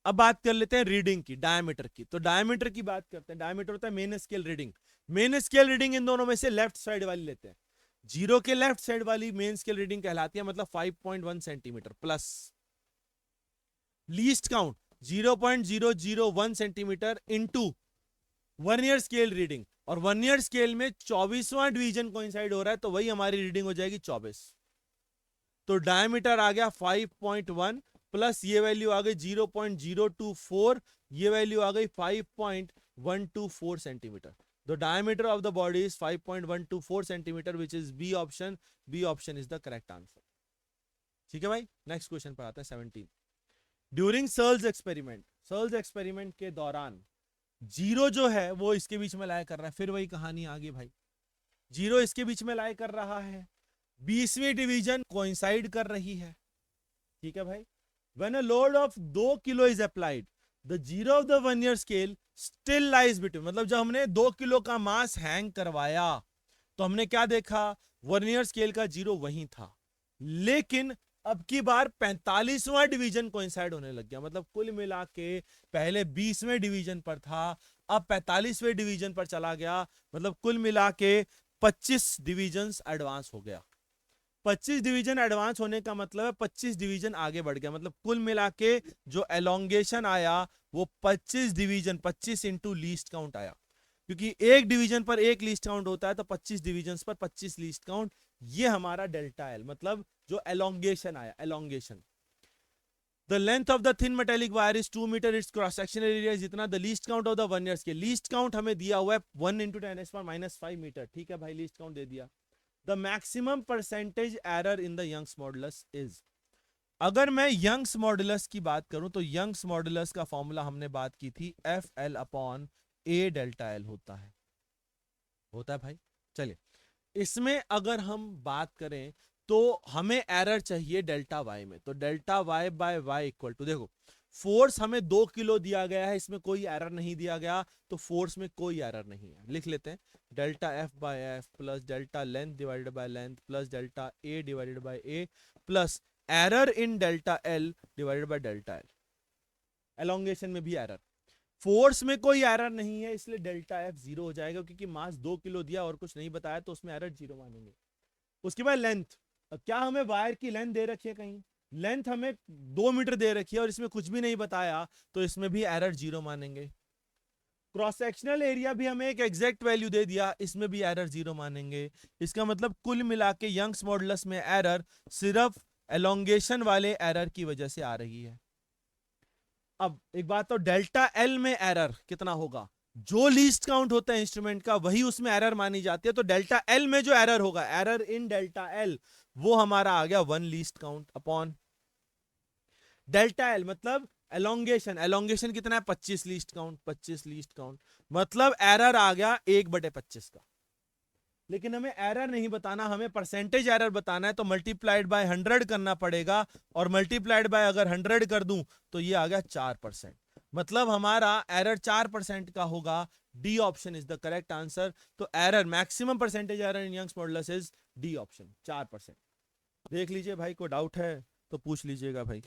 अब बात कर लेते हैं रीडिंग की, डायमीटर की। तो डायमीटर की बात करते हैं, डायमीटर होता है main scale reading. Main scale reading in दोनों में से लेफ्ट साइड वाली लेते हैं, जीरो के लेफ्ट साइड वाली मेन स्केल रीडिंग कहलाती है, मतलब 5.1 centimetre plus least count 0.001 centimetre into vernier scale reading, और वर्नियर स्केल में 24वां डिवीजन कोइंसाइड हो रहा है तो वही हमारी रीडिंग हो जाएगी 24। तो डायमीटर आ गया 5.1 प्लस ये वैल्यू आ गई 0.024, ये वैल्यू आ गई 5.124 centimetre. The diameter of the body is 5.124 centimetre which is B option, B option is the correct answer, ठीक है भाई। नेक्स्ट क्वेश्चन पर आते हैं 17। During Searle's experiment, Searle's experiment के दौरान जीरो जो है वो इसके बीच में लाया कर रहा है, फिर वही कहानी आ गई भाई, जीरो इसके बीच में लाया कर रहा है, 20वीं डिवीजन कोइंसाइड कर रही है, ठीक है भाई। When a load of 2 kilo is applied the zero of the vernier scale still lies between, मतलब जब हमने 2 किलो का मास हैंग करवाया तो हमने क्या देखा, वर्नियर स्केल का जीरो वहीं था, लेकिन अब की बार 45वां डिवीजन कोइंसाइड होने लग गया। मतलब कुल मिला के पहले 20वें डिवीजन पर था, अब 45वें डिवीजन पर चला गया, मतलब कुल मिला के 25 डिवीजन एडवांस हो गया। 25 डिवीजन एडवांस होने का मतलब 25 डिवीजन आगे बढ़ गया, मतलब कुल मिला के जो एलोंगेशन आया वो 25 डिवीजन, 25 इंटू लीस्ट काउंट आया, क्योंकि एक डिवीजन पर एक लीस्ट काउंट होता है तो 25 डिवीजन पर 25 लीस्ट काउंट, ये हमारा डेल्टा एल, मतलब जो एलोंगेशन आया, elongation. The length of the thin metallic wire is 2 metre, its cross sectional area is इतना, the least count of the vernier scale, least count हमें दिया हुआ है 1 × 10⁻⁵ मीटर, ठीक है भाई, लीस्ट काउंट दे दिया। The maximum percentage error in the Young's modulus is, अगर मैं यंग्स मॉडुलस की बात करूं तो यंग्स मॉडुलस का फॉर्मूला हमने बात की थी FL/A डेल्टा एल होता है भाई। चलिए इसमें अगर हम बात करें तो हमें एरर चाहिए डेल्टा वाई में, तो delta Y by Y equal to, देखो फोर्स हमें 2 किलो दिया गया है, इसमें कोई एरर नहीं दिया गया, तो फोर्स में कोई एरर नहीं है। लिख लेते हैं delta F by F plus delta length divided by length plus delta A divided by A plus error in delta L divided by delta L. Elongation में भी एरर, फोर्स में कोई एरर नहीं है, इसलिए डेल्टा एफ 0 हो जाएगा, क्योंकि मास 2 किलो दिया और कुछ नहीं बताया, तो उसमें एरर 0 मानेंगे। उसके बाद लेंथ, क्या हमें वायर की लेंथ दे रखी है, कहीं लेंथ हमें 2 मीटर दे रखी है और इसमें कुछ भी नहीं बताया, तो इसमें भी एरर 0 मानेंगे। क्रॉस सेक्शनल एरिया भी हमें एक एग्जैक्ट वैल्यू दे दिया, इसमें भी एरर 0 मानेंगे। इसका मतलब कुल मिला के यंग्स मॉडुलस में एरर सिर्फ एलोंगेशन वाले एरर की वजह से आ रही है। अब एक बात, तो डेल्टा एल में एरर कितना होगा, जो लीस्ट काउंट होता है इंस्ट्रूमेंट का वही उसमें एरर मानी जाती है, तो डेल्टा एल में जो एरर होगा, एरर इन डेल्टा एल, वो हमारा आ गया 1 least count upon delta L, मतलब एलोंगेशन, एलोंगेशन कितना है 25 लीस्ट काउंट, 25 लीस्ट काउंट, मतलब एरर आ गया 1/25 का। लेकिन हमें एरर नहीं बताना, हमें परसेंटेज एरर बताना है, तो मल्टीप्लाइड बाय 100 करना पड़ेगा, और मल्टीप्लाइड बाय अगर 100 कर दूं तो ये आ गया 4%, मतलब हमारा एरर 4% का होगा। D option is the correct answer. तो error, maximum percentage error in Young's modulus is D option, 4%। देख लीजिए भाई, को डाउट है तो पूछ लीजिएगा भाई।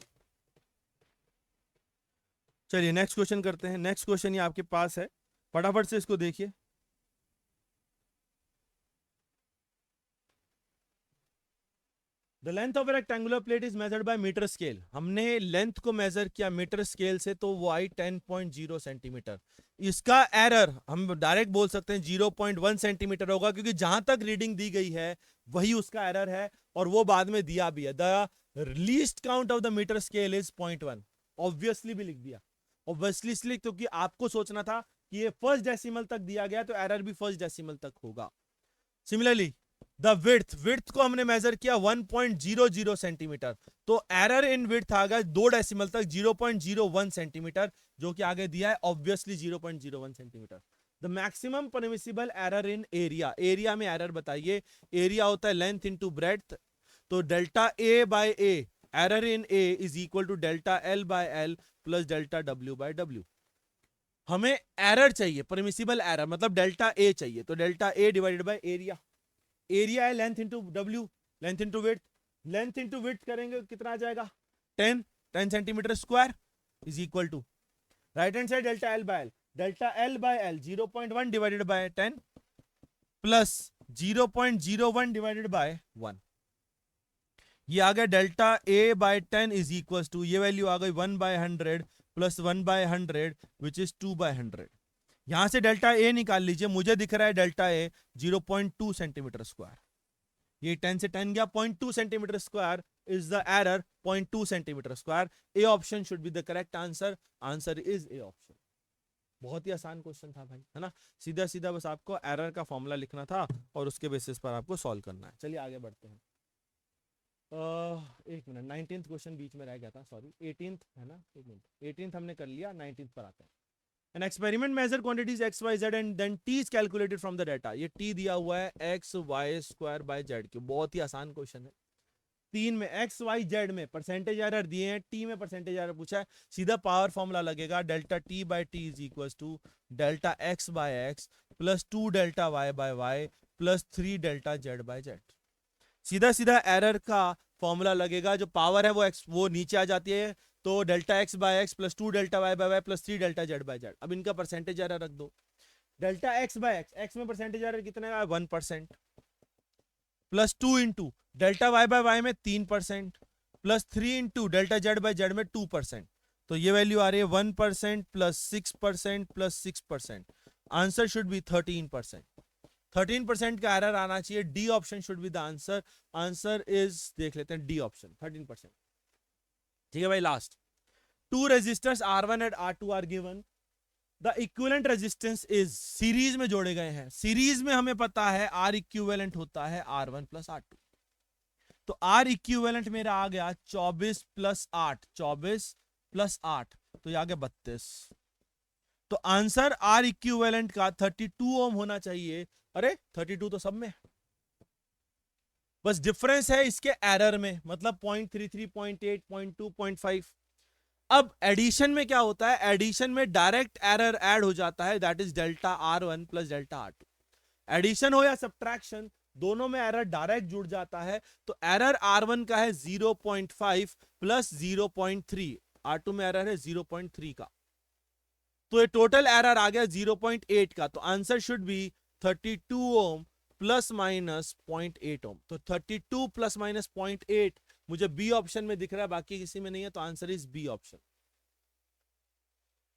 चलिए नेक्स्ट क्वेश्चन करते हैं। नेक्स्ट क्वेश्चन ये आपके पास है, फटाफट से इसको देखिए। The length of a rectangular plate is measured by metre scale. हमने लेंथ को मेजर किया मीटर स्केल से, तो वो आई 10.0 सेंटीमीटर। इसका एरर हम डायरेक्ट बोल सकते हैं 0.1 सेंटीमीटर होगा, क्योंकि जहां तक रीडिंग दी गई है वही उसका एरर है, और वो बाद में दिया भी है। The least count of the metre scale is 0.1। Obviously भी लिख दिया, ऑब्वियसली इसलिए क्योंकि आपको सोचना था कि ये फर्स्ट डेसिमल तक दिया गया, तो एरर भी फर्स्ट डेसिमल तक होगा। सिमिलरली द विड्थ, विड्थ को हमने मेजर किया 1.00 सेंटीमीटर, तो एरर इन विड्थ आ गया 2 डेसिमल तक 0.01 सेंटीमीटर, जो कि आगे दिया है obviously 0.01 centimetre. The maximum permissible error in area, area में एरर बताइए। एरिया होता है लेंथ इनटू ब्रेड्थ, तो delta A by A, error in A is equal to delta L by L plus delta W by W. हमें error चाहिए, permissible error मतलब delta A चाहिए, तो delta A divided by area. Area है length into W, length into width, length into width करेंगे कितना आ जाएगा 10 centimetre square is equal to right hand side delta L by L, delta L by L 0.1 divided by 10 plus 0.01 divided by 1, ये आ गया delta A by 10 is equal to, ये value आ गई 1/100 प्लस 1/100 विच इज 2/100। यहां से delta A निकाल लीजिए, मुझे दिख रहा है डेल्टा ए 0.2 सेंटीमीटर स्क्वायर, ये 10 से 10 गया, 0.2 centimetre square is the error, 0.2 centimetre square. A option should be the correct answer, answer is A option. बहुत ही आसान क्वेश्चन था भाई, है ना, सीधा सीधा बस आपको एरर का फॉर्मूला लिखना था और उसके बेसिस पर आपको सॉल्व करना है। चलिए आगे बढ़ते हैं। एक मिनट, 19th क्वेश्चन बीच में रह गया था, सॉरी 18th है ना, एक मिनट, 18th हमने कर लिया, 19th पर आता है। An experiment measure quantities x, y, z and then t is calculated from the data। ये t दिया हुआ है x, y square by z क्यों, बहुत ही आसान क्वेश्चन है। 3 में x, y, z में परसेंटेज एरर दिए हैं, t में परसेंटेज एरर पूछा है, सीधा पावर फॉर्मूला लगेगा delta t by t is equal to delta x by x plus 2 delta y by y plus 3 delta z by z। सीधा सीधा एरर का फॉर्मूला लगेगा, जो पावर है वो नीचे आ जाती है, तो delta X by X plus 2 delta Y by Y plus 3 delta Z by Z. अब इनका परसेंटेज एरर रख दो, delta X by X, X में परसेंटेज एरर कितना है 1%, plus 2 into delta Y by Y में 3%, plus 3 into delta Z by Z में 2%, तो ये वैल्यू आ रही है 1% plus 6% plus 6%, answer should be 13%। 13% का एरर आना चाहिए, D option should be the answer, answer is देख लेते हैं डी ऑप्शन 13%। ठीक है भाई, last 2 resistors R1 and R2 are given, the equivalent resistance is, series में जोड़े गए हैं, सीरीज में हमें पता है R इक्विवेलेंट होता है R1 प्लस R2, तो R इक्विवेलेंट मेरा आ गया 24 प्लस 8, 24 प्लस 8 तो ये आ गया 32, तो आंसर R इक्विवेलेंट का 32 ओम होना चाहिए। अरे 32 तो सब में, बस डिफरेंस है इसके एरर में, मतलब 0.33, 0.8, 0.2, 0.5। अब एडिशन में क्या होता है, एडिशन में डायरेक्ट एरर ऐड हो जाता है, that is delta R1 plus delta R2। Addition हो या सब्ट्रैक्शन, दोनों में एरर डायरेक्ट जुड़ जाता है। तो एरर R1 का है 0.5 प्लस 0.3, R2 में एरर है 0.3 का, तो ये टोटल एरर आ गया 0.8 का। तो answer should B 32 ohm plus minus 0.8 ओम। तो 32 प्लस माइनस 0.8 मुझे बी ऑप्शन में दिख रहा है, बाकी किसी में नहीं है, तो आंसर इज बी ऑप्शन।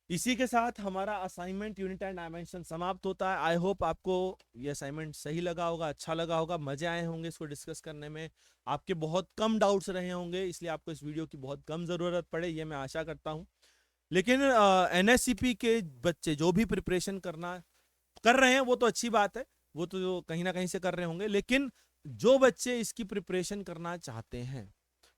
इसी के साथ हमारा असाइनमेंट यूनिट एंड डायमेंशन समाप्त होता है। आई होप आपको ये असाइनमेंट सही लगा होगा, अच्छा लगा होगा, मजे आए होंगे इसको डिस्कस करने में, आपके बहुत कम डाउट्स रहे होंगे, इसलिए आपको इस वीडियो की बहुत कम जरूरत पड़े ये मैं आशा करता हूं। लेकिन एनएससीपी के बच्चे जो भी प्रिपरेशन कर रहे हैं वो तो अच्छी बात है, वो तो कहीं ना कहीं से कर रहे होंगे, लेकिन जो बच्चे इसकी प्रिपरेशन करना चाहते हैं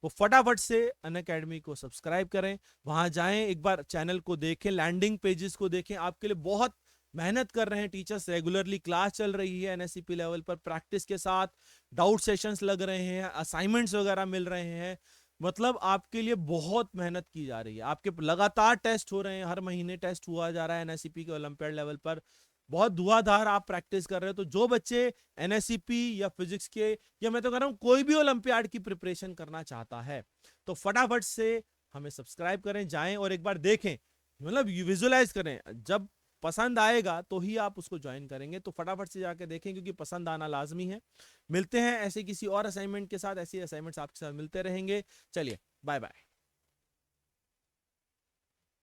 वो फटाफट से अनअकैडमी को सब्सक्राइब करें, वहां जाएं, एक बार चैनल को देखें, लैंडिंग पेजेस को देखें, आपके लिए बहुत मेहनत कर रहे हैं टीचर्स, रेगुलरली क्लास चल रही है एनएससीपी लेवल पर, प्रैक्टिस के साथ डाउट सेशंस लग रहे हैं, असाइनमेंट्स वगैरह मिल रहे हैं, मतलब आपके लिए बहुत मेहनत की जा रही है, आपके लगातार टेस्ट हो रहे हैं, हर महीने टेस्ट हुआ जा रहा है एनएससीपी के ओलंपियाड लेवल पर, बहुत धुआंधार आप प्रैक्टिस कर रहे हो। तो जो बच्चे एनएससीपी या फिजिक्स के, या मैं तो कह रहा हूं कोई भी ओलंपियाड की प्रिपरेशन करना चाहता है, तो फटाफट से हमें सब्सक्राइब करें, जाएं और एक बार देखें, मतलब विजुअलाइज करें, जब पसंद आएगा तो ही आप उसको ज्वाइन करेंगे, तो फटाफट से जाके देखें क्योंकि पसंद आना लाजमी है। मिलते हैं ऐसे किसी और असाइनमेंट के साथ, ऐसे असाइनमेंट्स आपके साथ मिलते रहेंगे। चलिए बाय बाय।